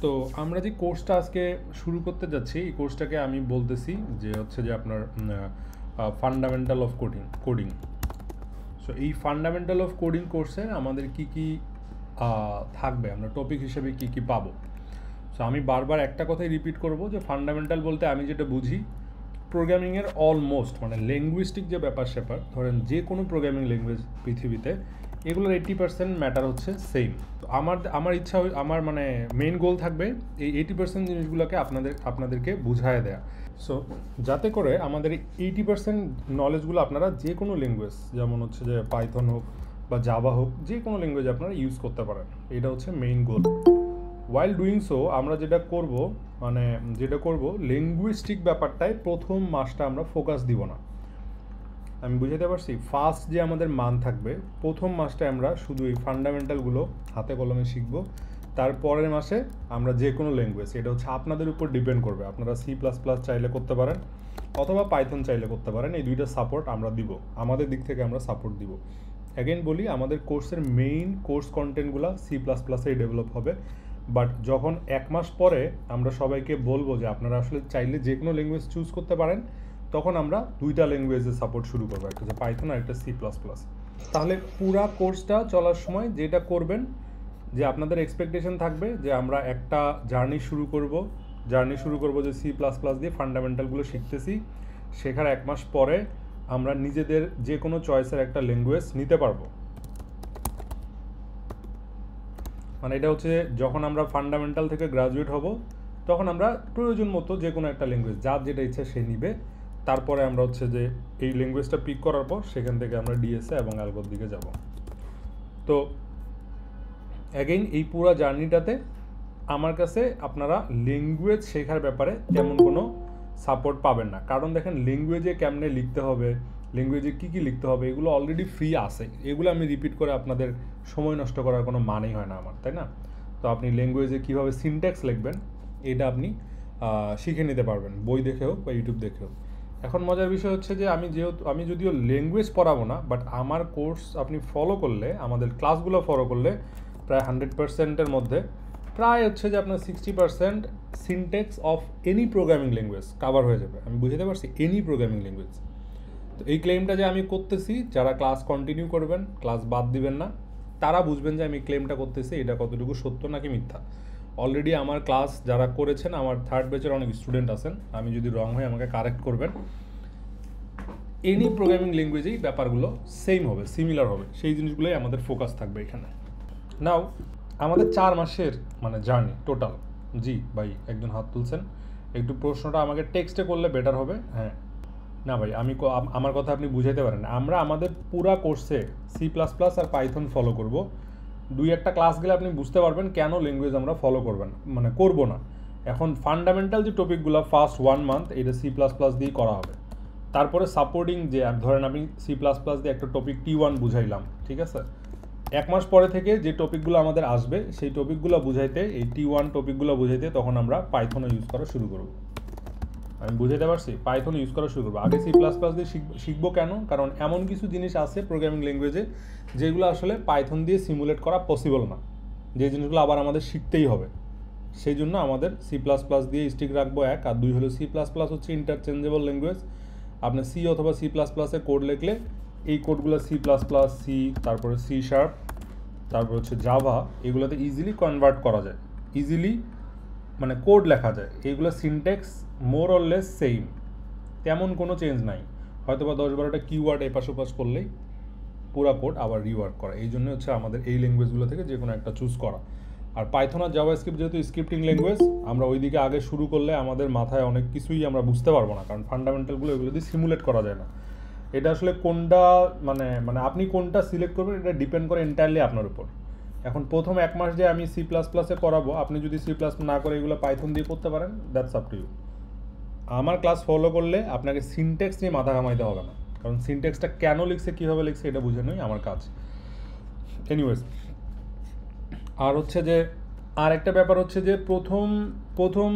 তো আমরা যে কোর্সটা আজকে শুরু করতে যাচ্ছি এই কোর্সটাকে আমি বলতেছি যে হচ্ছে যে আপনার ফান্ডামেন্টাল অফ কোডিং। সো এই ফান্ডামেন্টাল অফ কোডিং কোর্সের আমাদের কি কি থাকবে, আমরা টপিক হিসেবে কি কি পাবো। সো আমি বারবার একটা কথাই রিপিট করব যে ফান্ডামেন্টাল বলতে আমি যেটা বুঝি প্রোগ্রামিংয়ের অলমোস্ট মানে ল্যাঙ্গুইস্টিক যে ব্যাপার স্যাপার, ধরেন যে কোনো প্রোগ্রামিং ল্যাঙ্গুয়েজ পৃথিবীতে এগুলোর 80% ম্যাটার হচ্ছে সেম। তো আমার ইচ্ছা আমার মানে মেইন গোল থাকবে এই 80% জিনিসগুলোকে আপনাদেরকে বুঝায় দেয়া। সো যাতে করে আমাদের 80% নলেজগুলো আপনারা যে কোনো ল্যাঙ্গুয়েজ, যেমন হচ্ছে যে পাইথন হোক বা জাভা হোক, যে কোনো ল্যাঙ্গুয়েজ আপনারা ইউজ করতে পারেন, এটা হচ্ছে মেইন গোল। ওয়াইল ডুইং সো আমরা যেটা করব লিঙ্গুইস্টিক ব্যাপারটায় প্রথম মাসটা আমরা ফোকাস দিব না। আমি বুঝাতে পারছি? ফার্স্ট যে আমাদের মান থাকবে প্রথম মাসটায় আমরা শুধু এই ফান্ডামেন্টালগুলো হাতে কলমে শিখব। তারপরের মাসে আমরা যে কোনো ল্যাঙ্গুয়েজ, এটা হচ্ছে আপনাদের উপর ডিপেন্ড করবে, আপনারা C++ চাইলে করতে পারেন অথবা পাইথন চাইলে করতে পারেন, এই দুইটা সাপোর্ট আমরা দিব, আমাদের দিক থেকে আমরা সাপোর্ট দিব। অ্যাগেন বলি, আমাদের কোর্সের মেইন কোর্স কন্টেন্টগুলো C++এই ডেভেলপ হবে। বাট যখন এক মাস পরে আমরা সবাইকে বলবো যে আপনারা আসলে চাইলে যে কোনো ল্যাঙ্গুয়েজ চুজ করতে পারেন, তখন আমরা দুইটা ল্যাঙ্গুয়েজের সাপোর্ট শুরু করবো, একটা হচ্ছে পাইথন আর একটা C++। তাহলে পুরা কোর্সটা চলার সময় যেটা করবেন যে আপনাদের এক্সপেকটেশন থাকবে যে আমরা একটা জার্নি শুরু করব যে C++ দিয়ে ফান্ডামেন্টালগুলো শিখতেছি, শেখার এক মাস পরে আমরা নিজেদের যে কোনো চয়েসের একটা ল্যাঙ্গুয়েজ নিতে পারবো। মানে এটা হচ্ছে যখন আমরা ফান্ডামেন্টাল থেকে গ্রাজুয়েট হব তখন আমরা প্রয়োজন মতো যে কোনো একটা ল্যাঙ্গুয়েজ, যার যেটা ইচ্ছা সে নিবে। তারপরে আমরা হচ্ছে যে এই ল্যাঙ্গুয়েজটা পিক করার পর সেখান থেকে আমরা ডিএসএ এবং অ্যালগোর দিকে যাব। তো অ্যাগেইন এই পুরো জার্নিটাতে আমার কাছে আপনারা ল্যাঙ্গুয়েজ শেখার ব্যাপারে তেমন কোনো সাপোর্ট পাবেন না। কারণ দেখেন, ল্যাঙ্গুয়েজে কেমনে লিখতে হবে, ল্যাঙ্গুয়েজে কী কী লিখতে হবে, এগুলো অলরেডি ফ্রি আছে। এগুলো আমি রিপিট করে আপনাদের সময় নষ্ট করার কোনো মানেই হয় না আমার, তাই না? তো আপনি ল্যাঙ্গুয়েজে কীভাবে সিনট্যাক্স লিখবেন এটা আপনি শিখে নিতে পারবেন, বই দেখেও বা ইউটিউব দেখেও। এখন মজার বিষয় হচ্ছে যে আমি যদিও ল্যাঙ্গুয়েজ পড়াবো না, বাট আমার কোর্স আপনি ফলো করলে, আমাদের ক্লাসগুলো ফলো করলে প্রায় 100%-এর মধ্যে প্রায় হচ্ছে যে আপনার 60% syntax of any programming language cover হয়ে যাবে। আমি বুঝতে পারছি, এনি প্রোগ্রামিং ল্যাঙ্গুয়েজ। তো এই ক্লেমটা যে আমি করতেছি, যারা ক্লাস কন্টিনিউ করবেন, ক্লাস বাদ দিবেন না, তারা বুঝবেন যে আমি ক্লেমটা করতেছি এটা কতটুকু সত্য নাকি মিথ্যা। অলরেডি আমার ক্লাস যারা করেছেন, আমার থার্ড ব্যাচের অনেক স্টুডেন্ট আছেন, আমি যদি রং হয়ে আমাকে কারেক্ট করবেন। এনি প্রোগ্রামিং ল্যাঙ্গুয়েজেই ব্যাপারগুলো সেম হবে, সিমিলার হবে, সেই জিনিসগুলোই আমাদের ফোকাস থাকবে এখানে। নাও আমাদের 4 মাসের মানে জার্নি টোটাল। জি ভাই, একজন হাত তুলছেন, একটু প্রশ্নটা আমাকে টেক্সটে করলে বেটার হবে। হ্যাঁ, না ভাই, আমার কথা আপনি বুঝাইতে পারেন না। আমরা আমাদের পুরা কোর্সে C++ আর পাইথন ফলো করব। দুই একটা ক্লাস গেলে আপনি বুঝতে পারবেন কেন ল্যাঙ্গুয়েজ আমরা ফলো করবেন মানে করব না। এখন ফান্ডামেন্টাল যে টপিকগুলো ফার্স্ট 1 মান্থ এটা C++ দিয়েই করা হবে। তারপরে সাপোর্টিং যে ধরেন আমি C++ দিয়ে একটা টপিক T1 বুঝাইলাম, ঠিক আছে, এক মাস পরে থেকে যে টপিকগুলো আমাদের আসবে সেই টপিকগুলো বুঝাইতে, এই T1 টপিকগুলো বুঝাইতে তখন আমরা পাইথনও ইউজ করা শুরু করব। আমি বুঝাইতে পারছি? পাইথন ইউজ করা শুরু করবো। আগে C++ দিয়ে শিখবো কেন? কারণ এমন কিছু জিনিস আছে প্রোগ্রামিং ল্যাঙ্গুয়েজে যেগুলো আসলে পাইথন দিয়ে সিমুলেট করা পসিবল না, যে জিনিসগুলো আবার আমাদের শিখতেই হবে। সেই জন্য আমাদের C++ দিয়ে স্টিক রাখবো এক, আর দুই হলো C++ হচ্ছে ইন্টারচেঞ্জেবল ল্যাঙ্গুয়েজ। আপনি C অথবা C++-এ কোড লিখলে এই কোডগুলো C++, সি, তারপরে C#, তারপর হচ্ছে জাভা, এগুলোতে ইজিলি কনভার্ট করা যায়, ইজিলি মানে কোড লেখা যায়। এইগুলো syntax more or less same, তেমন কোনো চেঞ্জ নাই। হয়তো বা 10-12টা কিওয়ার্ড এপাশ ওপাশ করলেই পুরা কোড আবার রিওয়ার্ক করা। এই জন্য হচ্ছে আমাদের এই ল্যাঙ্গুয়েজগুলো থেকে যে কোনো একটা চুজ করা। আর পাইথন আর জাভাস্ক্রিপ্ট যেহেতু স্ক্রিপ্টিং ল্যাঙ্গুয়েজ, আমরা ওই দিকে আগে শুরু করলে আমাদের মাথায় অনেক কিছুই আমরা বুঝতে পারবো না, কারণ ফান্ডামেন্টালগুলো এগুলো দিয়ে সিমুলেট করা যায় না। এটা আসলে কোনটা মানে আপনি কোনটা সিলেক্ট করবেন এটা ডিপেন্ড করে এন্টায়ারলি আপনার উপর। এখন প্রথম এক মাস যে আমি C++-এ করাবো, আপনি যদি C++ না করে এগুলো পাইথন দিয়ে করতে পারেন, দ্যাটস আপ টু ইউ। আমার ক্লাস ফলো করলে আপনাকে সিনট্যাক্স নিয়ে মাথা ঘামাইতে হবে না, কারণ সিনট্যাক্সটা কেন লিখছে, কীভাবে লিখছে এটা বুঝে নই আমার কাজ। এনিওয়েজ, আর হচ্ছে যে আর একটা ব্যাপার হচ্ছে যে প্রথম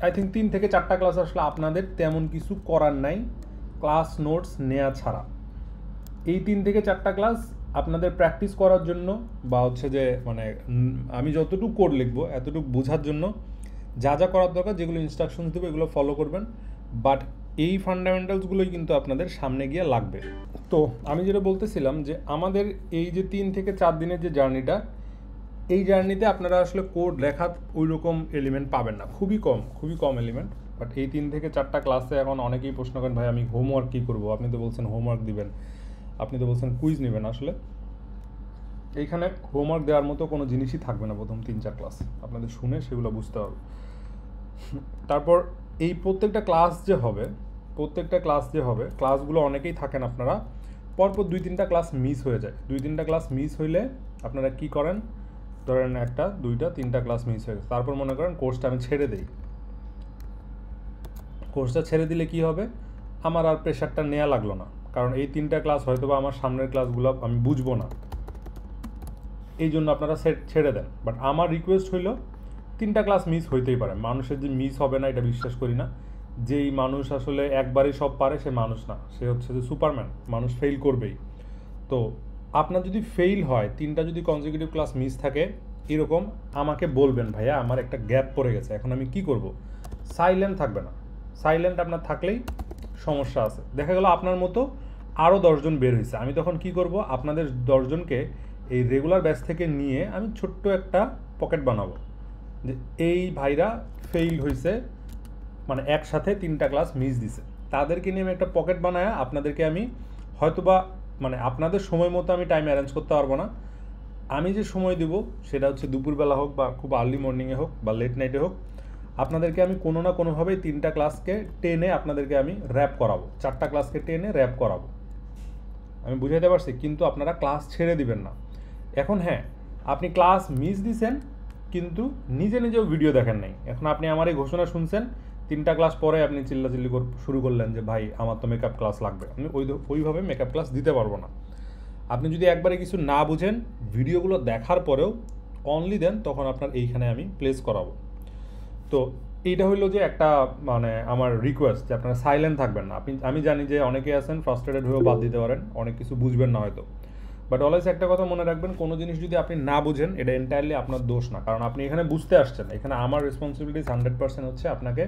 আই থিঙ্ক 3 থেকে 4টা ক্লাস আসলে আপনাদের তেমন কিছু করার নাই ক্লাস নোটস নেওয়া ছাড়া। এই 3 থেকে 4টা ক্লাস আপনাদের প্র্যাকটিস করার জন্য বা হচ্ছে যে মানে আমি যতটুকু কোড লিখবো এতটুকু বোঝার জন্য যা যা করার দরকার, যেগুলো ইনস্ট্রাকশনস দেবো এগুলো ফলো করবেন। বাট এই ফান্ডামেন্টালসগুলোই কিন্তু আপনাদের সামনে গিয়ে লাগবে। তো আমি যেটা বলতেছিলাম যে আমাদের এই যে 3 থেকে 4 দিনের যে জার্নিটা, এই জার্নিতে আপনারা আসলে কোড লেখার ওই রকম এলিমেন্ট পাবেন না, খুবই কম এলিমেন্ট। বাট এই 3 থেকে 4টা ক্লাসে এখন অনেকেই প্রশ্ন করেন, ভাই আমি হোমওয়ার্ক কী করবো? আপনি তো বলছেন হোমওয়ার্ক দিবেন, আপনি তো বলছেন কুইজ নেবেন। আসলে এইখানে হোমওয়ার্ক দেওয়ার মতো কোনো জিনিসই থাকবে না প্রথম 3-4 ক্লাস, আপনাদের শুনে সেগুলো বুঝতে হবে। তারপর এই প্রত্যেকটা ক্লাস যে হবে ক্লাসগুলো অনেকেই থাকেন আপনারা পরপর 2-3টা ক্লাস মিস হয়ে যায়। 2-3টা ক্লাস মিস হইলে আপনারা কি করেন, ধরেন 1টা 2টা 3টা ক্লাস মিস হয়ে গেছে, তারপর মনে করেন কোর্সটা আমি ছেড়ে দিই। কোর্সটা ছেড়ে দিলে কি হবে, আমার আর প্রেশারটা নেওয়া লাগলো না, কারণ এই 3টা ক্লাস হয়তো বা আমার সামনের ক্লাসগুলো আমি বুঝবো না, এই জন্য আপনারা ছেড়ে দেন। বাট আমার রিকোয়েস্ট হইল 3টা ক্লাস মিস হইতেই পারে, মানুষের যে মিস হবে না এটা বিশ্বাস করি না। যেই মানুষ আসলে একবারই সব পারে সে মানুষ না, সে হচ্ছে যে সুপারম্যান, মানুষ ফেল করবেই। তো আপনার যদি ফেইল হয়, 3টা যদি কনজিকিউটিভ ক্লাস মিস থাকে এরকম, আমাকে বলবেন ভাইয়া আমার একটা গ্যাপ পড়ে গেছে, এখন আমি কি করব। সাইলেন্ট থাকবে না, সাইলেন্ট আপনার থাকলেই সমস্যা আছে। দেখা গেল আপনার মতো আরও 10 জন বের হয়েছে, আমি তখন কি করব, আপনাদের 10 জনকে এই রেগুলার ব্যাচ থেকে নিয়ে আমি ছোট্ট একটা পকেট বানাবো যে এই ভাইরা ফেইল হয়েছে, মানে একসাথে 3টা ক্লাস মিস দিছে, তাদেরকে নিয়ে আমি একটা পকেট বানায় আপনাদেরকে আমি হয়তোবা মানে আপনাদের সময় মতো আমি টাইম অ্যারেঞ্জ করতে পারবো না, আমি যে সময় দেবো সেটা হচ্ছে দুপুরবেলা হোক বা খুব আর্লি মর্নিংয়ে হোক বা লেট নাইটে হোক, আপনাদেরকে আমি কোনো না কোনোভাবেই 3টা ক্লাসকে টেনে আপনাদেরকে আমি র্যাপ করাবো, 4টা ক্লাসকে টেনে র্যাপ করাবো। আমি বুঝাইতে পারছি, কিন্তু আপনারা ক্লাস ছেড়ে দিবেন না। এখন হ্যাঁ, আপনি ক্লাস মিস দিছেন কিন্তু নিজেও ভিডিও দেখেন নাই, এখন আপনি আমার এই ঘোষণা শুনছেন, 3টা ক্লাস পরে আপনি চিল্লাচিল্লি শুরু করলেন যে ভাই আমার তো মেকআপ ক্লাস লাগবে, আমি ওইভাবে মেকআপ ক্লাস দিতে পারবো না। আপনি যদি একবারে কিছু না বুঝেন, ভিডিওগুলো দেখার পরেও অনলি দেন, তখন আপনার এইখানে আমি প্লেস করাবো। তো এইটা হইলো যে একটা মানে আমার রিকোয়েস্ট যে আপনারা সাইলেন্ট থাকবেন না। আমি জানি যে অনেকে আছেন ফ্রাস্ট্রেটেড হয়েও বাদ দিতে পারেন, অনেক কিছু বুঝবেন না হয়তো, বাট অলওয়েজ একটা কথা মনে রাখবেন, কোনো জিনিস যদি আপনি না বুঝেন এটা এন্টায়ারলি আপনার দোষ না, কারণ আপনি এখানে বুঝতে আসছেন। এখানে আমার রেসপন্সিবিলিটিস 100% হচ্ছে আপনাকে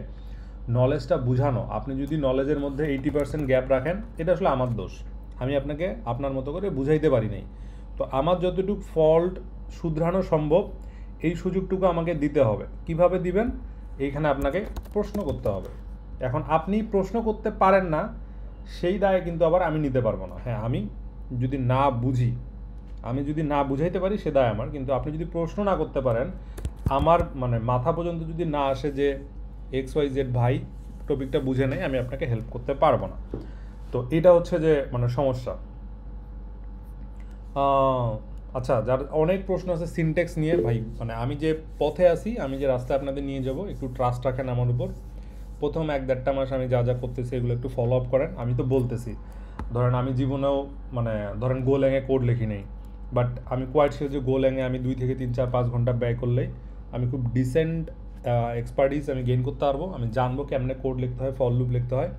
নলেজটা বুঝানো। আপনি যদি নলেজের মধ্যে 80% গ্যাপ রাখেন, এটা আসলে আমার দোষ, আমি আপনাকে আপনার মতো করে বুঝাইতে পারি নাই। তো আমার যতটুকু ফল্ট শুধরানো সম্ভব এই সুযোগটুকু আমাকে দিতে হবে। কিভাবে দিবেন, এইখানে আপনাকে প্রশ্ন করতে হবে। এখন আপনি প্রশ্ন করতে পারেন না, সেই দায় কিন্তু আবার আমি নিতে পারবো না। হ্যাঁ, আমি যদি না বুঝাইতে পারি সে দায় আমার, কিন্তু আপনি যদি প্রশ্ন না করতে পারেন, আমার মানে মাথা পর্যন্ত যদি না আসে যে XYZ ভাই টপিকটা বুঝে নেই, আমি আপনাকে হেল্প করতে পারবো না। তো এটা হচ্ছে যে মানে সমস্যা। আচ্ছা, যার অনেক প্রশ্ন আছে সিনট্যাক্স নিয়ে, ভাই মানে আমি যে পথে আছি, আমি যে রাস্তায় আপনাদের নিয়ে যাব, একটু ট্রাস্ট রাখেন আমার উপর। প্রথম 1-1.5 মাস আমি যা করতেছি এগুলো একটু ফলো আপ করেন। আমি তো বলতেছি, ধরেন আমি জীবনেও মানে ধরেন গোল্যাংয়ে কোড লিখি নেই, বাট আমি কোয়াইট শিওর যে গোল্যাংয়ে আমি 2 থেকে 3-4-5 ঘন্টা ব্যয় করলেই আমি খুব ডিসেন্ট এক্সপার্টিস আমি গেইন করতে পারবো। আমি জানবো কেমনে কোড লিখতে হয়, ফর লুপ লিখতে হয়।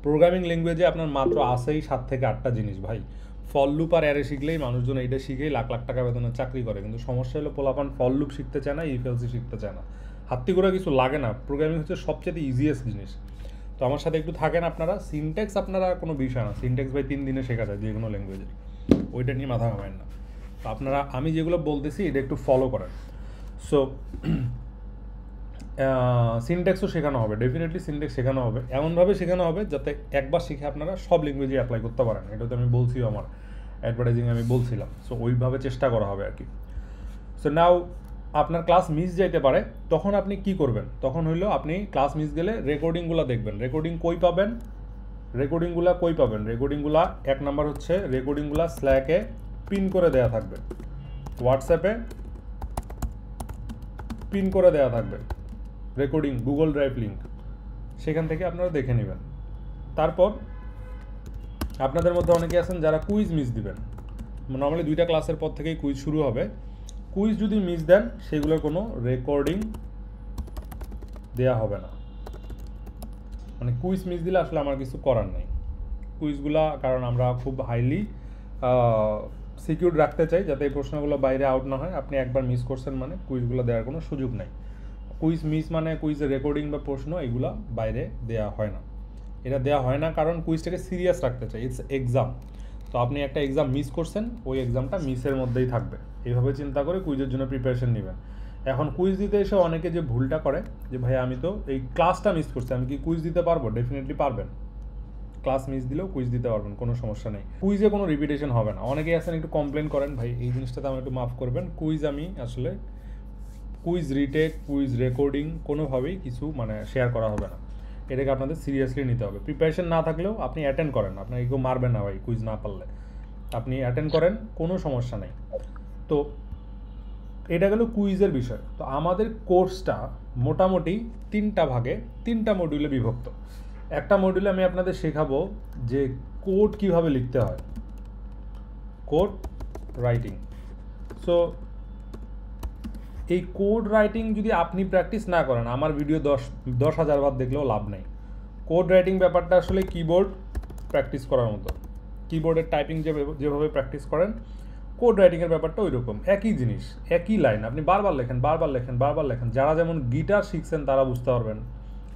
প্রোগ্রামিং ল্যাঙ্গুয়েজে আপনার মাত্র আসেই 7 থেকে 8টা জিনিস ভাই। ফর লুপ আর অ্যারে শিখলেই মানুষজন এইটা শিখেই লাখ লাখ টাকা বেতনের চাকরি করে, কিন্তু সমস্যা হলো পোলাপান ফর লুপ শিখতে চায় না, ইফ এলস শিখতে চায় না। হাত্তি করে কিছু লাগে না, প্রোগ্রামিং হচ্ছে সবচেয়ে ইজিয়েস্ট জিনিস। তো আমার সাথে একটু থাকেন আপনারা। সিনট্যাক্স আপনারা কোনো বিষয় না, সিনট্যাক্স ভাই 3 দিনে শেখা যায় যে কোনো ল্যাঙ্গুয়েজের, ওইটা নিয়ে মাথা ঘামায় না। তো আপনারা আমি যেগুলো বলতেছি এটা একটু ফলো করেন। সো সিনট্যাক্সও শেখানো হবে, ডেফিনেটলি সিনট্যাক্স শেখানো হবে, এমনভাবে শেখানো হবে যাতে একবার শিখে আপনারা সব ল্যাঙ্গুয়েজে অ্যাপ্লাই করতে পারেন। এটা তো আমি বলছিও আমার অ্যাডভার্টাইজিংয়ে আমি বলছিলাম। সো ওইভাবে চেষ্টা করা হবে আর কি। সো নাও আপনার ক্লাস মিস যাইতে পারে, তখন আপনি কি করবেন? তখন হইলো আপনি ক্লাস মিস গেলে রেকর্ডিংগুলো দেখবেন। রেকর্ডিং কই পাবেন? রেকর্ডিংগুলা 1 নাম্বার হচ্ছে রেকর্ডিংগুলা স্ল্যাকে পিন করে দেওয়া থাকবে, হোয়াটসঅ্যাপে পিন করে দেওয়া থাকবে রেকর্ডিং, গুগল ড্রাইভ লিঙ্ক, সেখান থেকে আপনারা দেখে নেবেন। তারপর আপনাদের মধ্যে অনেকে আছেন যারা কুইজ মিস দিবেন। নর্মালি 2টা ক্লাসের পর থেকেই কুইজ শুরু হবে। কুইজ যদি মিস দেন সেগুলোর কোনো রেকর্ডিং দেয়া হবে না। মানে কুইজ মিস দিলে আসলে আমার কিছু করার নেই কুইজগুলা, কারণ আমরা খুব হাইলি সিকিউর রাখতে চাই, যাতে এই প্রশ্নগুলো বাইরে আউট না হয়। আপনি একবার মিস করছেন মানে কুইজগুলো দেওয়ার কোনো সুযোগ নাই। কুইজ মিস মানে কুইজের রেকর্ডিং বা প্রশ্ন এগুলো বাইরে দেওয়া হয় না। এটা দেওয়া হয় না কারণ কুইজটাকে সিরিয়াস রাখতে চাই, ইটস এক্সাম। তো আপনি একটা এক্সাম মিস করছেন, ওই এক্সামটা মিসের মধ্যেই থাকবে, এইভাবে চিন্তা করে কুইজের জন্য প্রিপারেশন নেবেন। এখন কুইজ দিতে এসে অনেকে যে ভুলটা করে যে ভাই আমি তো এই ক্লাসটা মিস করছি, আমি কি কুইজ দিতে পারবো? ডেফিনেটলি পারবেন। ক্লাস মিস দিলেও কুইজ দিতে পারবেন, কোনো সমস্যা নেই। কুইজে কোনো রিপিটেশন হবে না। অনেকেই আছেন একটু কমপ্লেন করেন, ভাই এই জিনিসটাতে আমি একটু মাফ করবেন, কুইজ আমি আসলে কুইজ রিটেক, কুইজ রেকর্ডিং কোনোভাবেই কিছু মানে শেয়ার করা হবে না। এটাকে আপনাদের সিরিয়াসলি নিতে হবে। প্রিপারেশন না থাকলেও আপনি অ্যাটেন্ড করেন, আপনাকে কেউ মারবেন না ভাই কুইজ না পারলে, আপনি অ্যাটেন্ড করেন, কোনো সমস্যা নেই। তো এটা গেল কুইজের বিষয়। তো আমাদের কোর্সটা মোটামুটি 3টা ভাগে 3টা মডিউলে বিভক্ত। একটা মডিউলে আমি আপনাদের শেখাবো যে কোড কিভাবে লিখতে হয়, কোড রাইটিং। সো এই কোড রাইটিং যদি আপনি প্র্যাকটিস না করেন, আমার ভিডিও 10,000 বার দেখলেও লাভ নেই। কোড রাইটিং ব্যাপারটা আসলে কিবোর্ড প্র্যাকটিস করার মতো। কিবোর্ডের টাইপিং যেভাবে প্র্যাকটিস করেন, কোড রাইটিংয়ের ব্যাপারটা ওই রকম, একই জিনিস, একই লাইন আপনি বারবার লেখেন, বারবার লেখেন, বারবার লেখেন। যারা যেমন গিটার শিখছেন তারা বুঝতে পারবেন,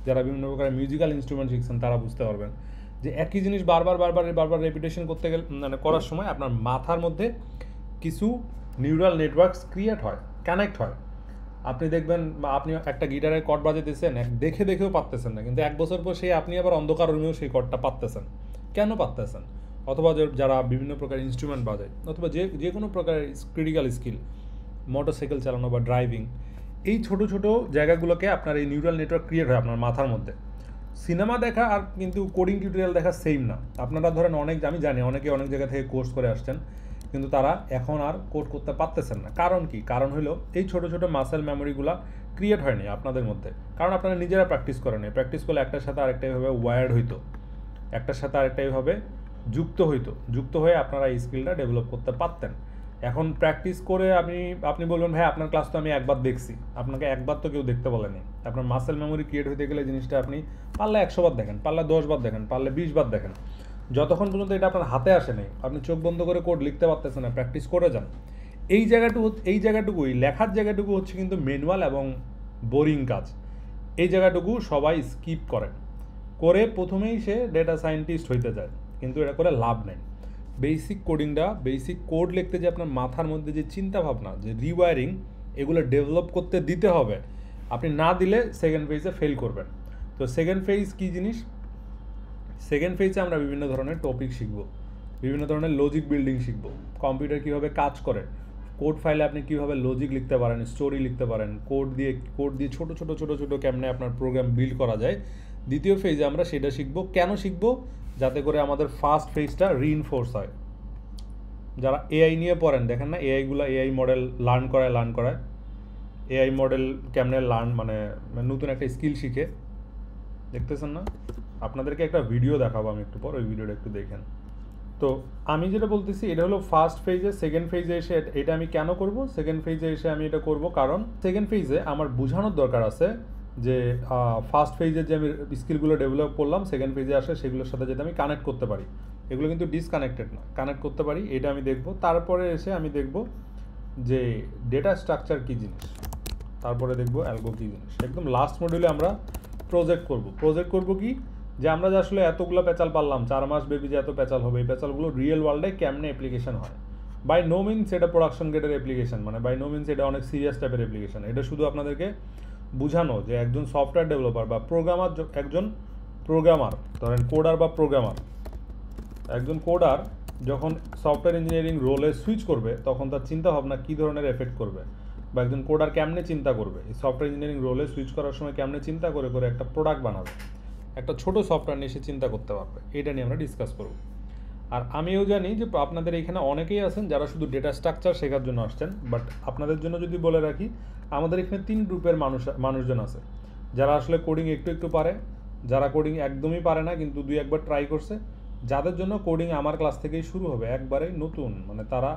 যারা বিভিন্ন প্রকারের মিউজিক্যাল ইনস্ট্রুমেন্ট শিখছেন তারা বুঝতে পারবেন যে একই জিনিস বারবার রেপিটেশন করতে গেলে মানে করার সময় আপনার মাথার মধ্যে কিছু নিউরাল নেটওয়ার্কস ক্রিয়েট হয়, কানেক্ট হয়। আপনি দেখবেন আপনি একটা গিটারের কর্ড বাজাতেছেন, দেখেও পারতেছেন না, কিন্তু 1 বছর পর আপনি আবার অন্ধকার রুমেও সেই কর্ডটা পারতেছেন। কেন পারতেছেন? অথবা যারা বিভিন্ন প্রকার ইনস্ট্রুমেন্ট বাজায়, অথবা যে কোনো প্রকারের ক্রিটিক্যাল স্কিল, মোটরসাইকেল চালানো বা ড্রাইভিং, এই ছোটো ছোটো জায়গাগুলোকে আপনার এই নিউরাল নেটওয়ার্ক ক্রিয়েট হয় আপনার মাথার মধ্যে। সিনেমা দেখা আর কিন্তু কোডিং টিউটোরিয়াল দেখা সেম না। আপনারা ধরেন আমি জানি অনেকে অনেক জায়গা থেকে কোর্স করে আসছেন, কিন্তু তারা এখন আর কোড করতে পারতেছেন না। কারণ কি? কারণ হলো এই ছোটো ছোটো মাসেল মেমোরিগুলো ক্রিয়েট হয়নি আপনাদের মধ্যে, কারণ আপনারা নিজেরা প্র্যাকটিস করেনি। প্র্যাকটিস করলে একটার সাথে আরেকটা এভাবে ওয়ার্ড হইতো, একটার সাথে আরেকটা এভাবে যুক্ত হয়ে আপনারা এই স্কিলটা ডেভেলপ করতে পারতেন। এখন প্র্যাকটিস করে আপনি বলবেন ভাই আপনার ক্লাস তো আমি একবার দেখছি, আপনাকে একবার তো কেউ দেখতে বলেনি। আপনার মাসেল মেমোরি ক্রিয়েট হইতে গেলে জিনিসটা আপনি পারলে 100 বার দেখেন, পারলে 10 বার দেখেন, পারলে 20 বার দেখেন। যতক্ষণ পর্যন্ত এটা আপনার হাতে আসে নেই, আপনি চোখ বন্ধ করে কোড লিখতে পারতেছেন না, প্র্যাকটিস করে যান। এই জায়গাটুকুই লেখার জায়গাটুকু হচ্ছে কিন্তু ম্যানুয়াল এবং বোরিং কাজ। এই জায়গাটুকু সবাই স্কিপ করে প্রথমেই সে ডেটা সায়েন্টিস্ট হইতে যায়, কিন্তু এটা করে লাভ নেই। বেসিক কোড লিখতে যে আপনার মাথার মধ্যে যে চিন্তা ভাবনা, যে রিওয়ারিং, এগুলো ডেভেলপ করতে দিতে হবে। আপনি না দিলে সেকেন্ড ফেজে ফেল করবেন। তো সেকেন্ড ফেজ কী জিনিস? সেকেন্ড ফেজে আমরা বিভিন্ন ধরনের টপিক শিখব, বিভিন্ন ধরনের লজিক বিল্ডিং শিখব, কম্পিউটার কীভাবে কাজ করে, কোড ফাইলে আপনি কীভাবে লজিক লিখতে পারেন, স্টোরি লিখতে পারেন, কোড দিয়ে ছোটো কেমনে আপনার প্রোগ্রাম বিল্ড করা যায়। দ্বিতীয় ফেজে আমরা সেটা শিখব। কেন শিখব? যাতে করে আমাদের ফার্স্ট ফেজটা রিইনফোর্স হয়। যারা এআই নিয়ে পড়েন, দেখেন না এআই মডেল লার্ন করায় এআই মডেল কেমনে মানে নতুন একটা স্কিল শিখে, দেখতেছেন না? আপনাদেরকে একটা ভিডিও দেখাবো আমি একটু পর, ওই ভিডিওটা একটু দেখেন। তো আমি যেটা বলতেছি এটা হলো ফার্স্ট ফেজে। সেকেন্ড ফেজে এসে এটা আমি কেন করব? সেকেন্ড ফেজে এসে আমি এটা করব কারণ সেকেন্ড ফেজে আমার বোঝানোর দরকার আছে যে ফার্স্ট ফেজে যে আমি স্কিলগুলো ডেভেলপ করলাম, সেকেন্ড ফেজে আসে সেগুলোর সাথে যাতে আমি কানেক্ট করতে পারি। এগুলো কিন্তু ডিসকানেক্টেড না, কানেক্ট করতে পারি, এটা আমি দেখব। তারপরে এসে আমি দেখব যে ডেটা স্ট্রাকচার কী জিনিস, তারপরে দেখব অ্যালগো কী জিনিস। একদম লাস্ট মডিউলে আমরা প্রজেক্ট করব কি, যে আমরা যে আসলে এতগুলো প্যাচাল পারলাম, 4 মাস বেবি যে এত প্যাচাল হবে, এই প্যাচালগুলো রিয়েল ওয়ার্ল্ডে কেমনে অ্যাপ্লিকেশন হয়। বাই নো মিনস এটা প্রোডাকশন গ্রেডের অ্যাপ্লিকেশন, মানে বাই নো মিনস এটা অনেক সিরিয়াস টাইপের অ্যাপ্লিকেশন। এটা শুধু আপনাদেরকে বুঝানো যে একজন সফটওয়্যার ডেভেলপার বা একজন প্রোগ্রামার, ধরেন কোডার বা প্রোগ্রামার, একজন কোডার যখন সফটওয়্যার ইঞ্জিনিয়ারিং রোলে সুইচ করবে তখন তার চিন্তা ভাবনা কী ধরনের এফেক্ট করবে, বা একজন কোডার কেমনে চিন্তা করবে এই সফটওয়্যার ইঞ্জিনিয়ারিং রোলে সুইচ করার সময় কেমনে চিন্তা করে একটা প্রোডাক্ট বানাবে, একটা ছোটো সফটওয়্যার নিয়ে সে চিন্তা করতে পারবে। এটা নিয়ে আমরা ডিসকাস করব। আর আমিও জানি যে আপনাদের এখানে অনেকেই আছেন যারা শুধু ডেটা স্ট্রাকচার শেখার জন্য আসছেন, বাট আপনাদের জন্য যদি বলে রাখি, আমাদের এখানে 3 গ্রুপের মানুষজন আছে। যারা আসলে কোডিং একটু পারে, যারা কোডিং একদমই পারে না কিন্তু 2-1 বার ট্রাই করছে, যাদের জন্য কোডিং আমার ক্লাস থেকেই শুরু হবে, একবারেই নতুন, মানে তারা